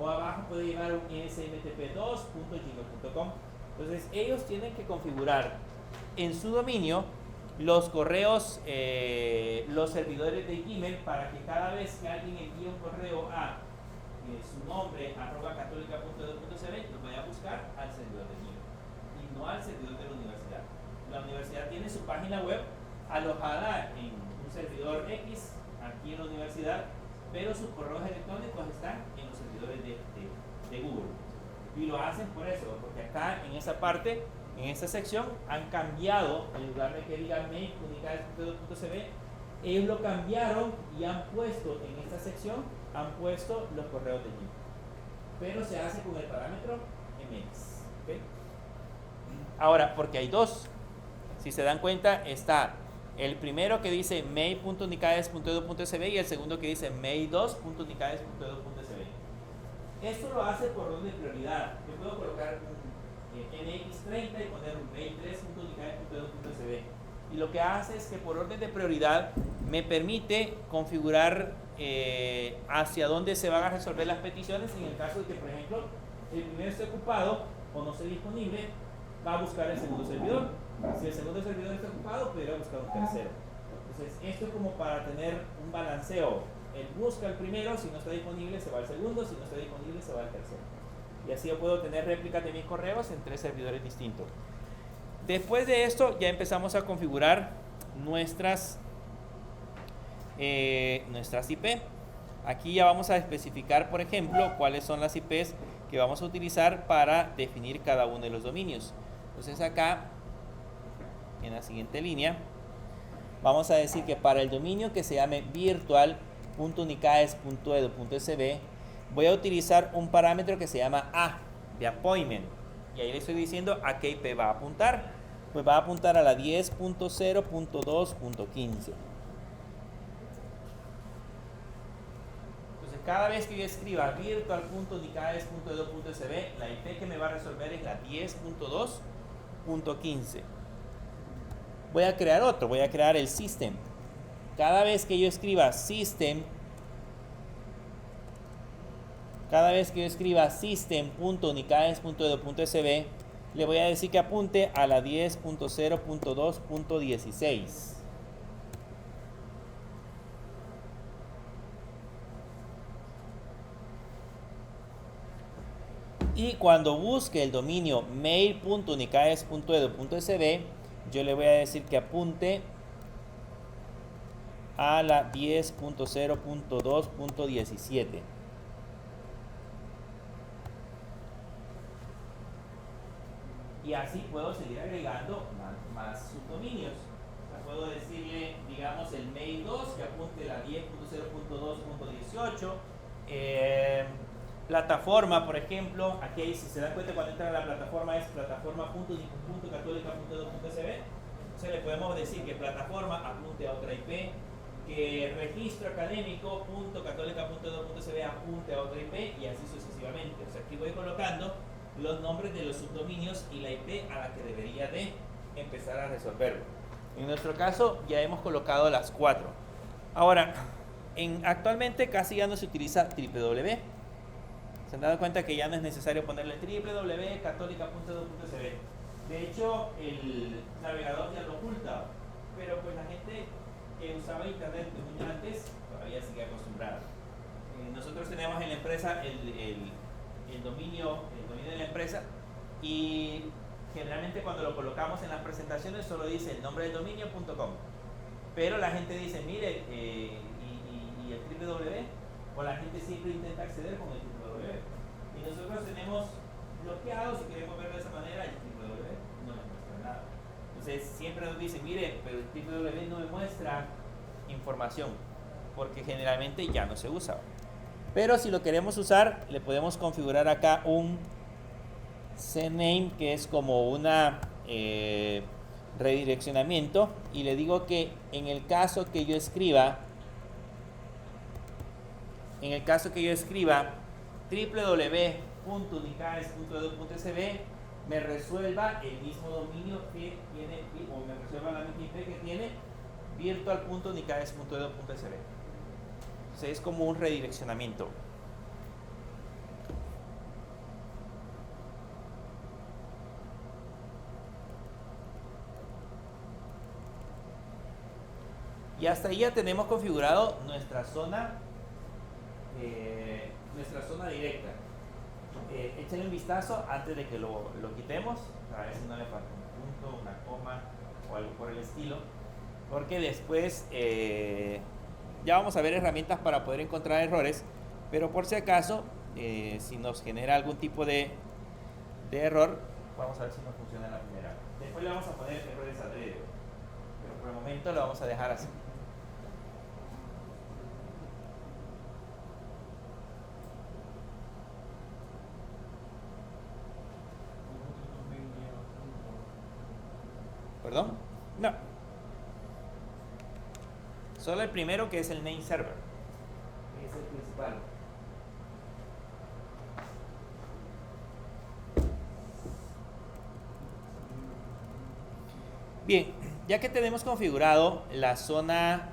A: o abajo puede llevar un smtp2.gmail.com. Entonces ellos tienen que configurar en su dominio los correos, los servidores de Gmail para que cada vez que alguien envíe un correo a su nombre @católica.edu.sv lo vaya a buscar al servidor de Gmail y no al servidor de la universidad. La universidad tiene su página web alojada en un servidor X aquí en la universidad, pero sus correos electrónicos están en los servidores de Google y lo hacen por eso, porque acá en esa parte, en esta sección, han cambiado, en lugar de que diga mail.unicaes.edu.sv, ellos lo cambiaron y han puesto en esta sección, han puesto los correos de Gmail, pero se hace con el parámetro MX. ¿Okay? Ahora, porque hay dos, si se dan cuenta, está el primero que dice mail.unicaes.edu.sv y el segundo que dice mail2.unicaes.edu.sv. Esto lo hace por orden de prioridad. Yo puedo colocar un MX30 y poner un mail3.unicaes.edu.sv. Y lo que hace es que por orden de prioridad me permite configurar hacia dónde se van a resolver las peticiones en el caso de que, por ejemplo, el primero esté ocupado o no esté disponible, va a buscar el segundo servidor. Si el segundo servidor está ocupado, podría buscar un tercero. Entonces, esto es como para tener un balanceo. Él busca el primero, si no está disponible se va al segundo, si no está disponible se va al tercero. Y así yo puedo tener réplicas de mis correos en 3 servidores distintos. Después de esto ya empezamos a configurar nuestras IP. Aquí ya vamos a especificar, por ejemplo, cuáles son las IPs que vamos a utilizar para definir cada uno de los dominios. Entonces acá, en la siguiente línea, vamos a decir que para el dominio que se llame virtual.unicaes.edu.sb voy a utilizar un parámetro que se llama A, de appointment. Y ahí le estoy diciendo a qué IP va a apuntar. Pues va a apuntar a la 10.0.2.15. Cada vez que yo escriba virtual.unicaes.edu.sb, la IP que me va a resolver es la 10.2.15. Voy a crear otro, voy a crear el system. Cada vez que yo escriba system.unicaes.edu.sb, le voy a decir que apunte a la 10.0.2.16. Y cuando busque el dominio mail.unicaes.edu.sb, yo le voy a decir que apunte a la 10.0.2.17. Y así puedo seguir agregando más subdominios. O sea, puedo decirle, digamos, el mail 2 que apunte a la 10.0.2.18. Plataforma, por ejemplo, aquí si se dan cuenta cuando entra a la plataforma es plataforma.católica.edu.sb. Entonces le podemos decir que plataforma apunte a otra IP, que registro académico.católica.edu.sb apunte a otra IP y así sucesivamente. O sea, aquí voy colocando los nombres de los subdominios y la IP a la que debería de empezar a resolverlo. En nuestro caso ya hemos colocado las 4. Ahora, actualmente casi ya no se utiliza www. Se han dado cuenta que ya no es necesario ponerle www.católica.edu.sb. De hecho, el navegador ya lo oculta, pero pues la gente que usaba internet muy antes todavía sigue acostumbrada. Nosotros tenemos en la empresa el dominio de la empresa y generalmente cuando lo colocamos en las presentaciones solo dice el nombre del dominio.com, pero la gente dice, mire, y el www, o la gente siempre intenta acceder con el www. Y nosotros tenemos bloqueado, si queremos verlo de esa manera, el www no nos muestra nada. Entonces siempre nos dicen, mire, pero el www no me muestra información, porque generalmente ya no se usa. Pero si lo queremos usar, le podemos configurar acá un cname, que es como una redireccionamiento, y le digo que en el caso que yo escriba www.unicaes.edu.sb, me resuelva el mismo dominio que tiene, o me resuelva la misma IP que tiene virtual.unicaes.edu.sb. Entonces es como un redireccionamiento. Y hasta ahí ya tenemos configurado nuestra zona directa. Échenle un vistazo antes de que lo quitemos, a ver si no le falta un punto, una coma o algo por el estilo, porque después ya vamos a ver herramientas para poder encontrar errores, pero por si acaso, si nos genera algún tipo de error, vamos a ver si nos funciona en la primera. Después le vamos a poner errores adrede, pero por el momento lo vamos a dejar así. ¿Perdón? No. Solo el primero, que es el name server. Es el principal. Bien, ya que tenemos configurado la zona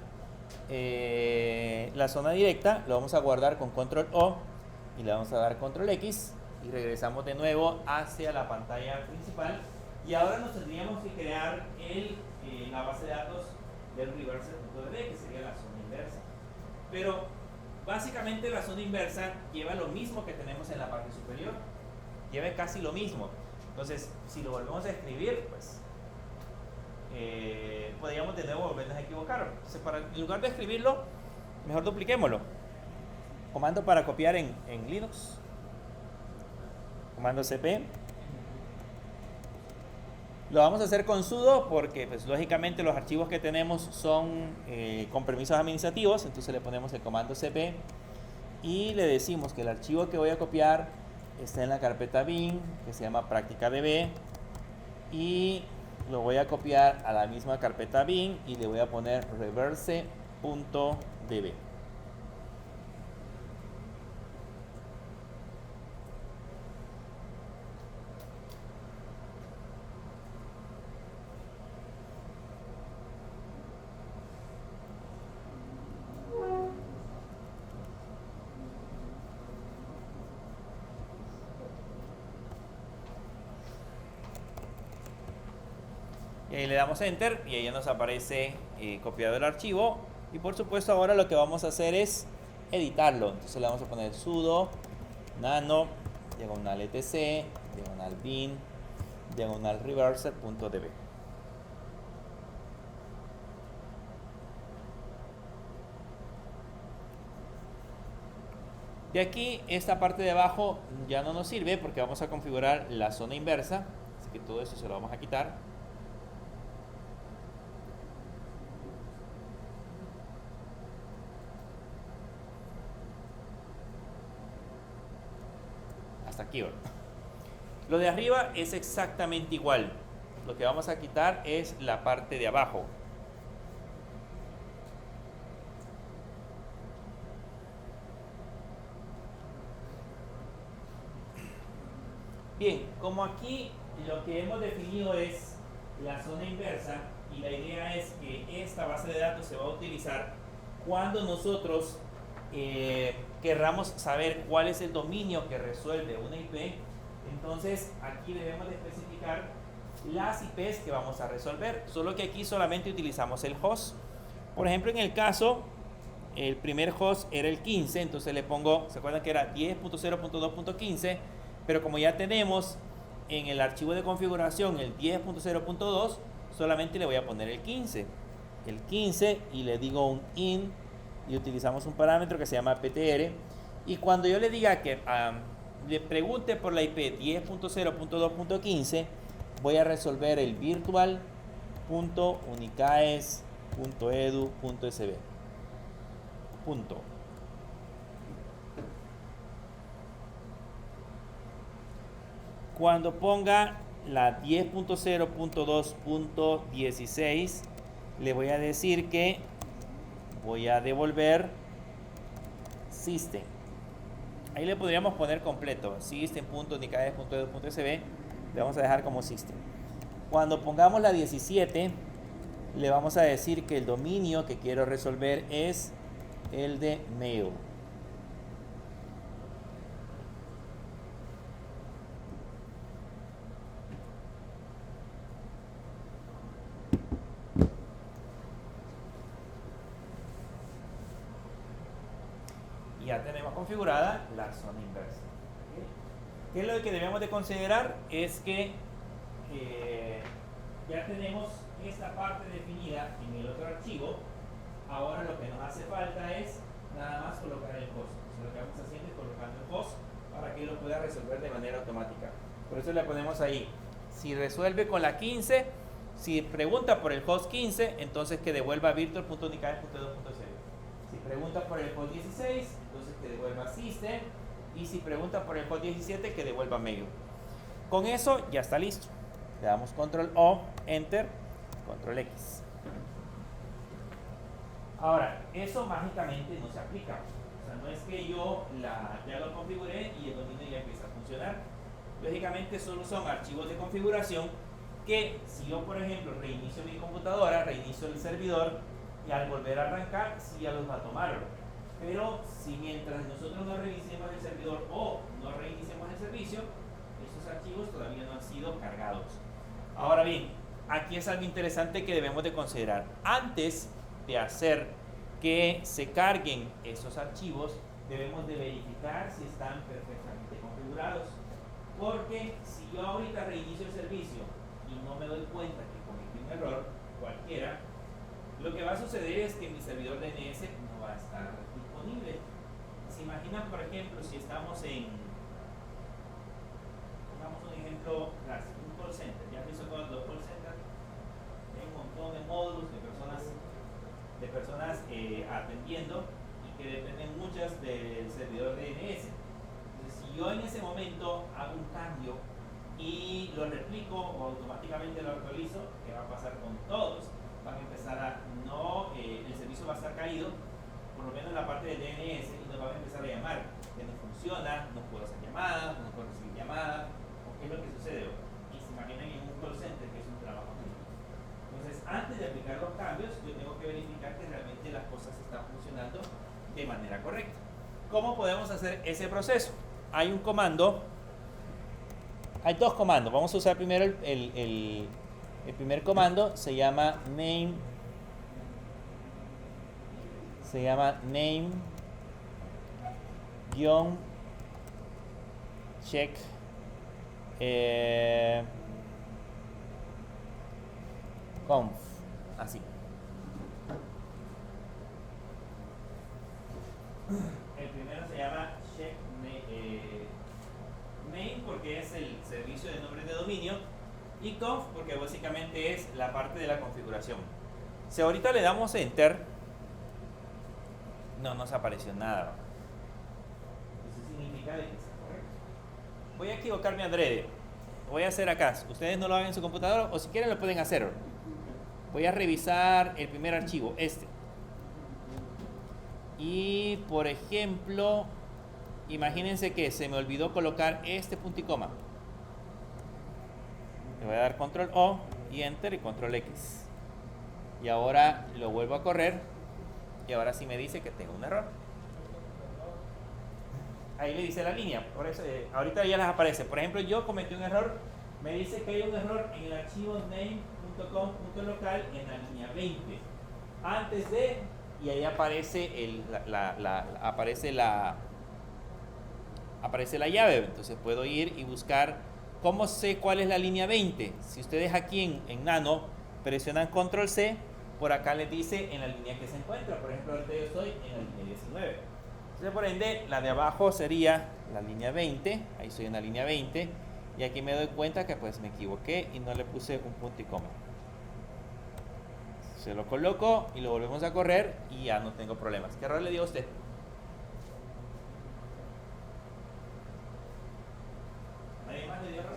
A: directa, lo vamos a guardar con control O y le vamos a dar control X y regresamos de nuevo hacia la pantalla principal. Y ahora nos tendríamos que crear la base de datos del reverser.db, que sería la zona inversa. Pero básicamente la zona inversa lleva lo mismo que tenemos en la parte superior, lleva casi lo mismo. Entonces, si lo volvemos a escribir, pues podríamos de nuevo volvernos a equivocar. Entonces, en lugar de escribirlo, mejor dupliquémoslo. Comando para copiar en Linux, comando cp. Lo vamos a hacer con sudo porque pues lógicamente los archivos que tenemos son con permisos administrativos. Entonces le ponemos el comando cp y le decimos que el archivo que voy a copiar está en la carpeta bin, que se llama practica.db, y lo voy a copiar a la misma carpeta bin y le voy a poner reverse.db. Y ahí le damos enter y ahí ya nos aparece copiado el archivo. Y por supuesto ahora lo que vamos a hacer es editarlo. Entonces le vamos a poner sudo nano diagonal etc diagonal bin diagonal reverser.db. De aquí esta parte de abajo ya no nos sirve porque vamos a configurar la zona inversa, así que todo eso se lo vamos a quitar. Hasta aquí, ¿verdad? Lo de arriba es exactamente igual. Lo que vamos a quitar es la parte de abajo. Bien, como aquí lo que hemos definido es la zona inversa y la idea es que esta base de datos se va a utilizar cuando nosotros querramos saber cuál es el dominio que resuelve una IP. Entonces aquí debemos de especificar las IPs que vamos a resolver, solo que aquí solamente utilizamos el host. Por ejemplo, en el caso, el primer host era el 15, entonces le pongo, ¿se acuerdan que era 10.0.2.15? Pero como ya tenemos en el archivo de configuración el 10.0.2, solamente le voy a poner el 15 y le digo un in y utilizamos un parámetro que se llama ptr. Y cuando yo le diga que le pregunte por la IP 10.0.2.15, voy a resolver el virtual.unicaes.edu.sb. Punto. Cuando ponga la 10.0.2.16, le voy a decir que voy a devolver system. Ahí le podríamos poner completo, system.unicaes.edu.sb, le vamos a dejar como system. Cuando pongamos la 17, le vamos a decir que el dominio que quiero resolver es el de mail. Ya tenemos configurada la zona inversa. ¿Qué es lo que debemos de considerar? Es que ya tenemos esta parte definida en el otro archivo. Ahora lo que nos hace falta es nada más colocar el host. Entonces lo que vamos haciendo es colocando el host para que lo pueda resolver de manera automática. Por eso le ponemos ahí, si resuelve con la 15, si pregunta por el host 15, entonces que devuelva virtual.unicaes.edu.sb. Si pregunta por el host 16, entonces que devuelva system. Y si pregunta por el host 17, que devuelva mail. Con eso ya está listo. Le damos control O, enter, control X. Ahora, eso mágicamente no se aplica. O sea, no es que yo ya lo configuré y el dominio ya empieza a funcionar. Lógicamente solo son archivos de configuración que si yo, por ejemplo, reinicio mi computadora, reinicio el servidor, y al volver a arrancar, sí ya los va a tomar. Pero si mientras nosotros no reiniciemos el servidor o no reiniciemos el servicio, esos archivos todavía no han sido cargados. Ahora bien, aquí es algo interesante que debemos de considerar. Antes de hacer que se carguen esos archivos, debemos de verificar si están perfectamente configurados. Porque si yo ahorita reinicio el servicio y no me doy cuenta que cometí un error cualquiera, lo que va a suceder es que mi servidor DNS no va a estar disponible. ¿Se imaginan, por ejemplo, si estamos en, pongamos un ejemplo, un call center? Ya visto todos los call centers, hay un montón de módulos de personas atendiendo y que dependen muchas del servidor DNS. Entonces, si yo en ese momento hago un cambio y lo replico o automáticamente lo actualizo, ¿qué va a pasar con todos? Van a empezar a el servicio va a estar caído, por lo menos en la parte del DNS, y nos van a empezar a llamar, que no funciona, no puedo hacer llamadas, no puedo recibir llamadas, o qué es lo que sucede. Y se imaginan en un call center que es un trabajo mínimo. Entonces, antes de aplicar los cambios, yo tengo que verificar que realmente las cosas están funcionando de manera correcta. ¿Cómo podemos hacer ese proceso? Hay un comando, hay dos comandos. Vamos a usar primero el primer comando, se llama name check conf, así. El primero se llama check name porque es el servicio de nombre de dominio, y conf porque básicamente es la parte de la configuración. Si ahorita le damos enter, no nos apareció nada. Eso significa de que está correcto. Voy a equivocarme adrede. Voy a hacer acá. Ustedes no lo hagan en su computadora, o si quieren lo pueden hacer. Voy a revisar el primer archivo, este. Y por ejemplo, imagínense que se me olvidó colocar este punto y coma. Le voy a dar control O y enter y control X. Y ahora lo vuelvo a correr. Y ahora sí me dice que tengo un error. Ahí le dice la línea. Por eso, ahorita ya les aparece. Por ejemplo, yo cometí un error. Me dice que hay un error en el archivo name.com.local en la línea 20. Antes de, y ahí aparece aparece la llave. Entonces puedo ir y buscar cómo sé cuál es la línea 20. Si ustedes aquí en Nano presionan control C, por acá les dice en la línea que se encuentra. Por ejemplo, ahorita yo estoy en la línea 19. Entonces, por ende, la de abajo sería la línea 20. Ahí estoy en la línea 20. Y aquí me doy cuenta que pues me equivoqué y no le puse un punto y coma. Se lo coloco y lo volvemos a correr y ya no tengo problemas. ¿Qué error le dio a usted? ¿Nadie más le dio error?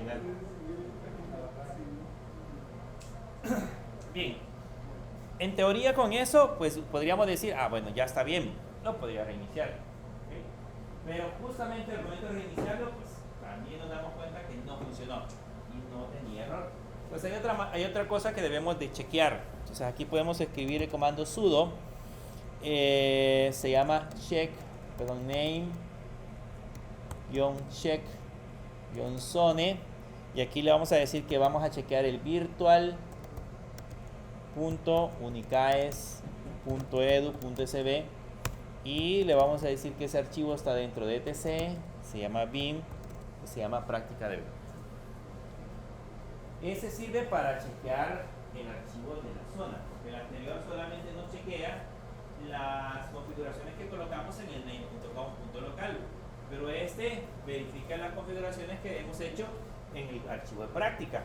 A: final. Bien, en teoría con eso, pues podríamos decir, ah, bueno, ya está bien, lo podría reiniciar. ¿Okay? Pero justamente al momento de reiniciarlo, pues también nos damos cuenta que no funcionó y no tenía error. Pues hay otra cosa que debemos de chequear. Entonces aquí podemos escribir el comando sudo, se llama name-check-zone, y aquí le vamos a decir que vamos a chequear el virtual.unicaes.edu.sb y le vamos a decir que ese archivo está dentro de etc, se llama bin, se llama práctica de web. Ese sirve para chequear el archivo de la zona, porque el anterior solamente nos chequea las configuraciones que colocamos en el name.com.local, pero este verifica las configuraciones que hemos hecho en el archivo de práctica.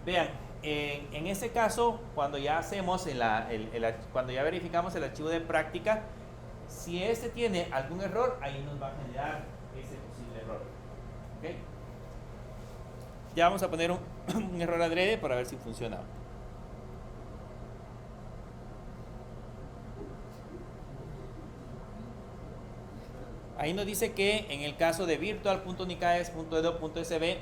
A: Vean, en este caso, cuando ya hacemos cuando ya verificamos el archivo de práctica, si este tiene algún error, ahí nos va a generar ese posible error. ¿Okay? Ya vamos a poner un error adrede para ver si funciona. Ahí nos dice que en el caso de virtual.unicaes.edu.sb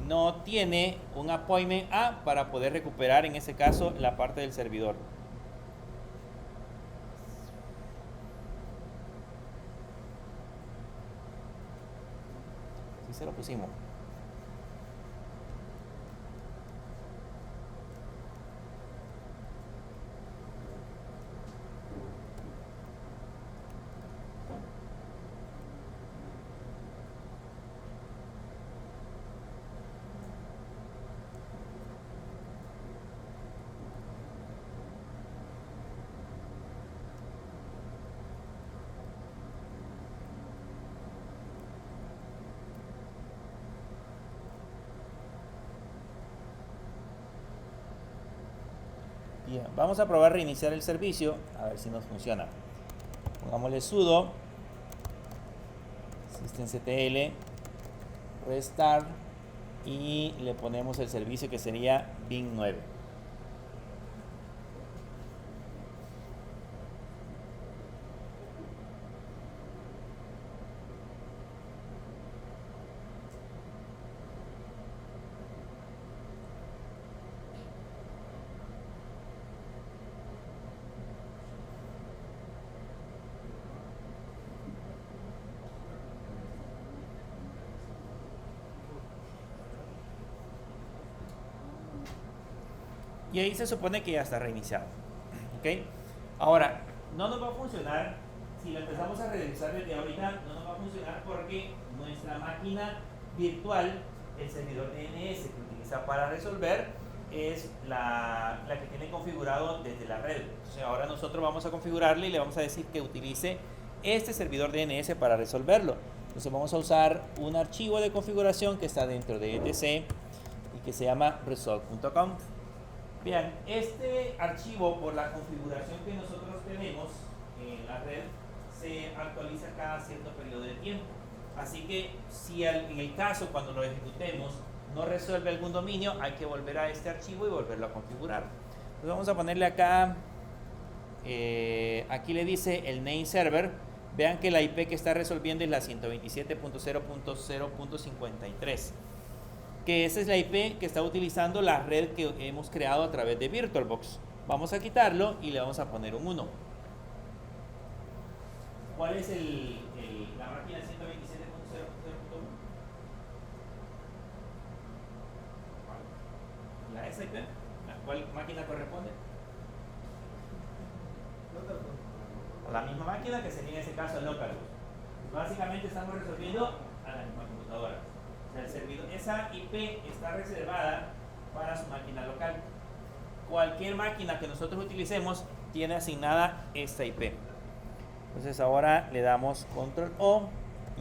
A: no tiene un appointment A para poder recuperar en ese caso la parte del servidor. Así se lo pusimos. Bien, vamos a probar reiniciar el servicio a ver si nos funciona. Pongámosle sudo systemctl restart y le ponemos el servicio que sería bin 9. Y ahí se supone que ya está reiniciado. ¿Ok? Ahora, no nos va a funcionar si lo empezamos a revisar desde ahorita, no nos va a funcionar porque nuestra máquina virtual, el servidor DNS que utiliza para resolver, es la que tiene configurado desde la red. Entonces ahora nosotros vamos a configurarle y le vamos a decir que utilice este servidor DNS para resolverlo. Entonces vamos a usar un archivo de configuración que está dentro de etc y que se llama resolve.com. Vean, este archivo, por la configuración que nosotros tenemos en la red, se actualiza cada cierto periodo de tiempo. Así que si en el caso cuando lo ejecutemos no resuelve algún dominio, hay que volver a este archivo y volverlo a configurar. Entonces vamos a ponerle acá, aquí le dice el name server. Vean que la IP que está resolviendo es la 127.0.0.53. Que esa es la IP que está utilizando la red que hemos creado a través de VirtualBox. Vamos a quitarlo y le vamos a poner un 1. ¿Cuál es la máquina 127.0.0.1? ¿La esa IP? ¿A cuál máquina corresponde? A la misma máquina, que sería en ese caso el localhost. Básicamente estamos resolviendo a la misma computadora. El servidor, esa IP está reservada para su máquina local. Cualquier máquina que nosotros utilicemos tiene asignada esta IP. Entonces ahora le damos control O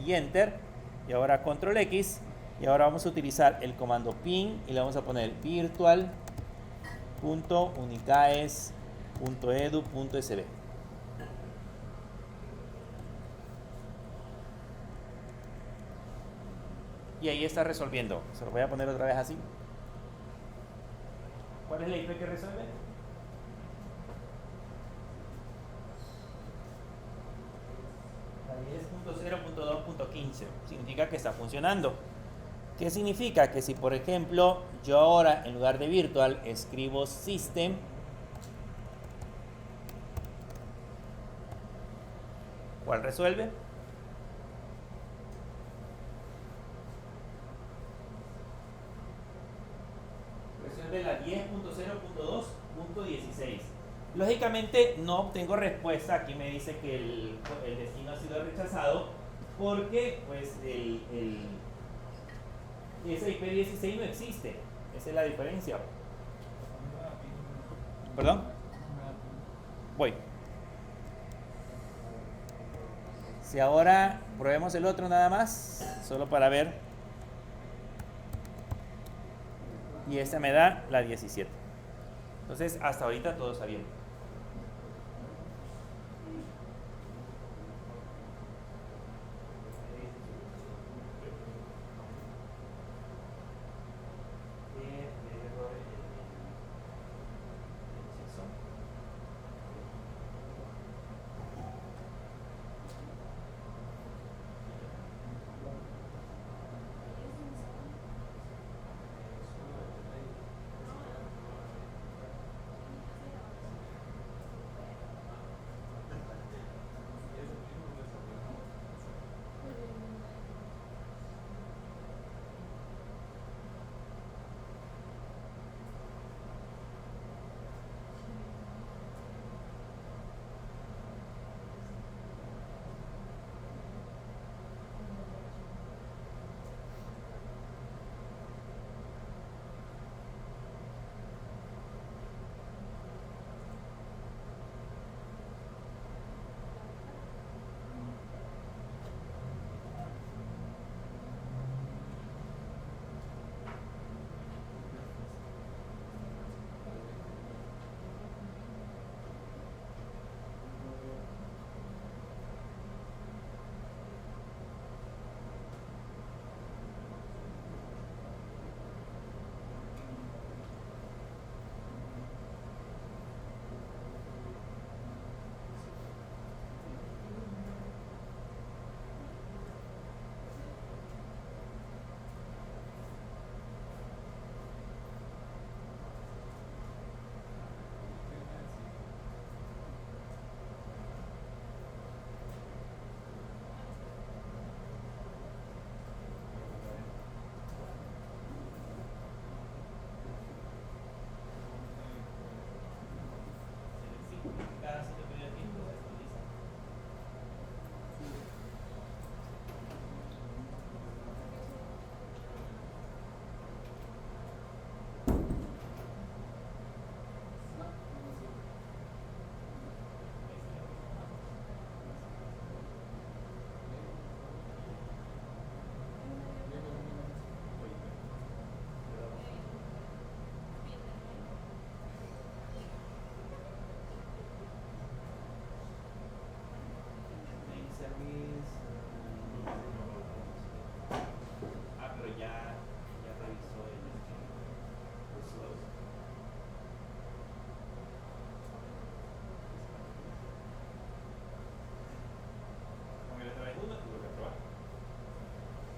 A: y enter, y ahora control X, y ahora vamos a utilizar el comando ping y le vamos a poner virtual.unicaes.edu.sb. y ahí está resolviendo. Se lo voy a poner otra vez así. ¿Cuál es la IP que resuelve? La 10.0.2.15. Significa que está funcionando. ¿Qué significa? Que si por ejemplo yo ahora en lugar de virtual escribo system, ¿cuál resuelve? Resuelve la 10.0.2.16. Lógicamente no obtengo respuesta. Aquí me dice que el destino ha sido rechazado porque pues esa IP16 no existe. Esa es la diferencia. ¿Perdón? Voy. Si ahora probemos el otro nada más, solo para ver. Y esta me da la 17. Entonces, hasta ahorita todo está bien.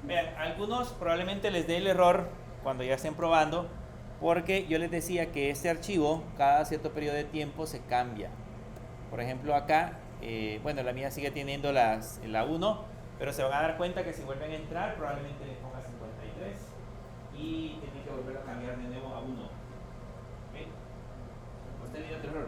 A: Vean, algunos probablemente les dé el error cuando ya estén probando, porque yo les decía que este archivo cada cierto periodo de tiempo se cambia. Por ejemplo acá, bueno, la mía sigue teniendo la 1, pero se van a dar cuenta que si vuelven a entrar probablemente les ponga 53 y tienen que volver a cambiar de nuevo a 1. ¿Okay? ¿Usted tiene otro error?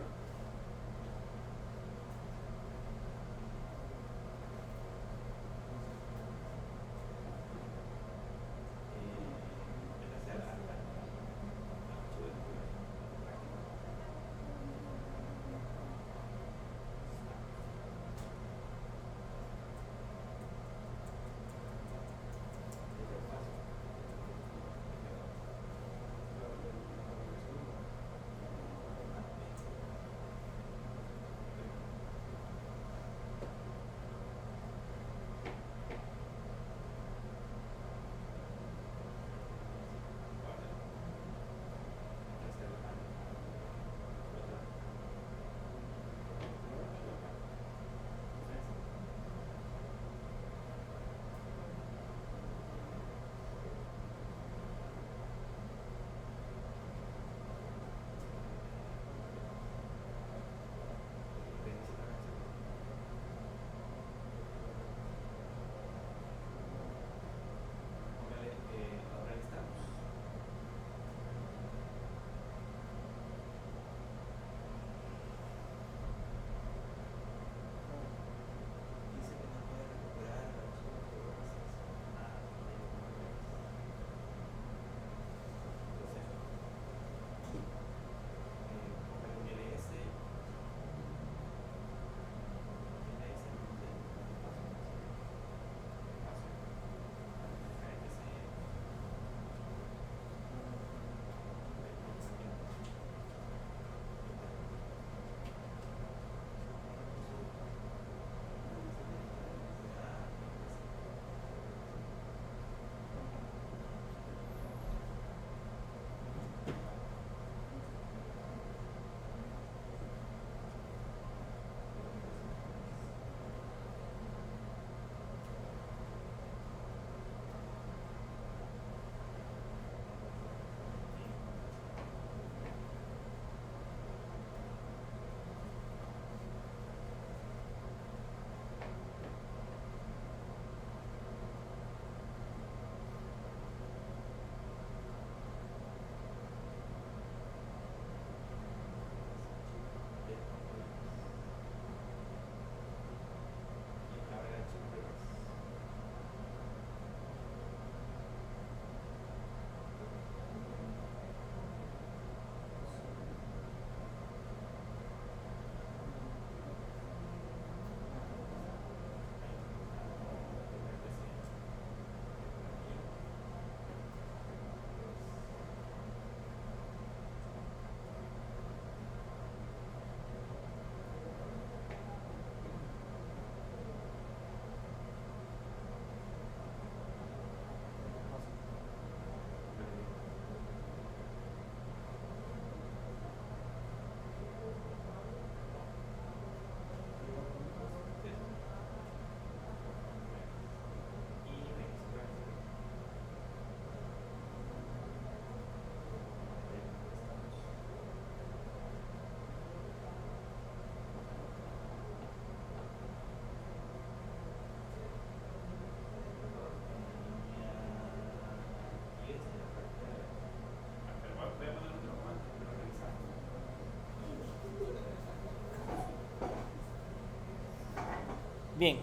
A: Bien,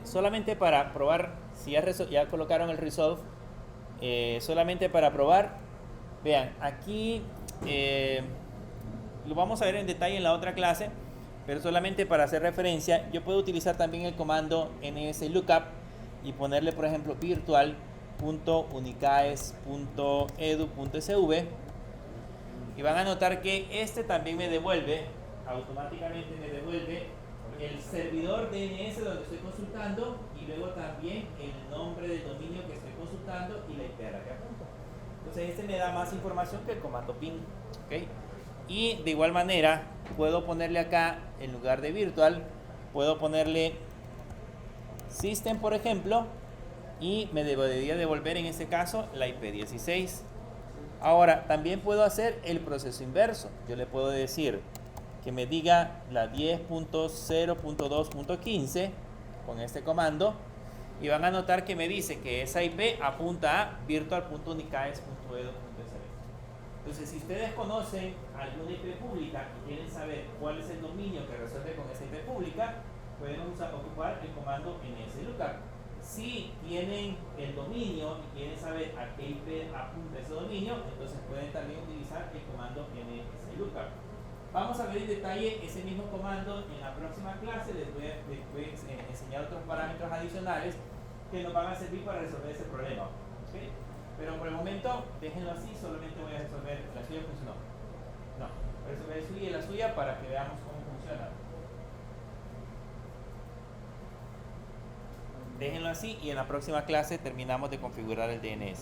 A: solamente para probar, si ya colocaron el resolve, solamente para probar, vean, aquí lo vamos a ver en detalle en la otra clase, pero solamente para hacer referencia, yo puedo utilizar también el comando nslookup y ponerle, por ejemplo, virtual.unicaes.edu.sv, y van a notar que este también me devuelve, automáticamente me devuelve el servidor DNS donde estoy consultando, y luego también el nombre del dominio que estoy consultando y la IP a la que apunto. Entonces este me da más información que el comando ping, ¿okay? Y de igual manera puedo ponerle acá, en lugar de virtual, puedo ponerle system, por ejemplo, y me debería devolver en este caso la IP16. Ahora también puedo hacer el proceso inverso. Yo le puedo decir que me diga la 10.0.2.15 con este comando, y van a notar que me dice que esa IP apunta a virtual.unicaes.edu.sv. Entonces, si ustedes conocen alguna IP pública y quieren saber cuál es el dominio que resuelve con esa IP pública, pueden ocupar el comando nslookup. Si tienen el dominio y quieren saber a qué IP apunta ese dominio, entonces pueden también utilizar el comando nslookup. Vamos a ver en detalle ese mismo comando en la próxima clase. Les voy a enseñar otros parámetros adicionales que nos van a servir para resolver ese problema, ¿okay? Pero por el momento, déjenlo así. Solamente voy a resolver la suya. ¿Funcionó? No, voy a resolver la suya y la suya para que veamos cómo funciona. Déjenlo así y en la próxima clase terminamos de configurar el DNS.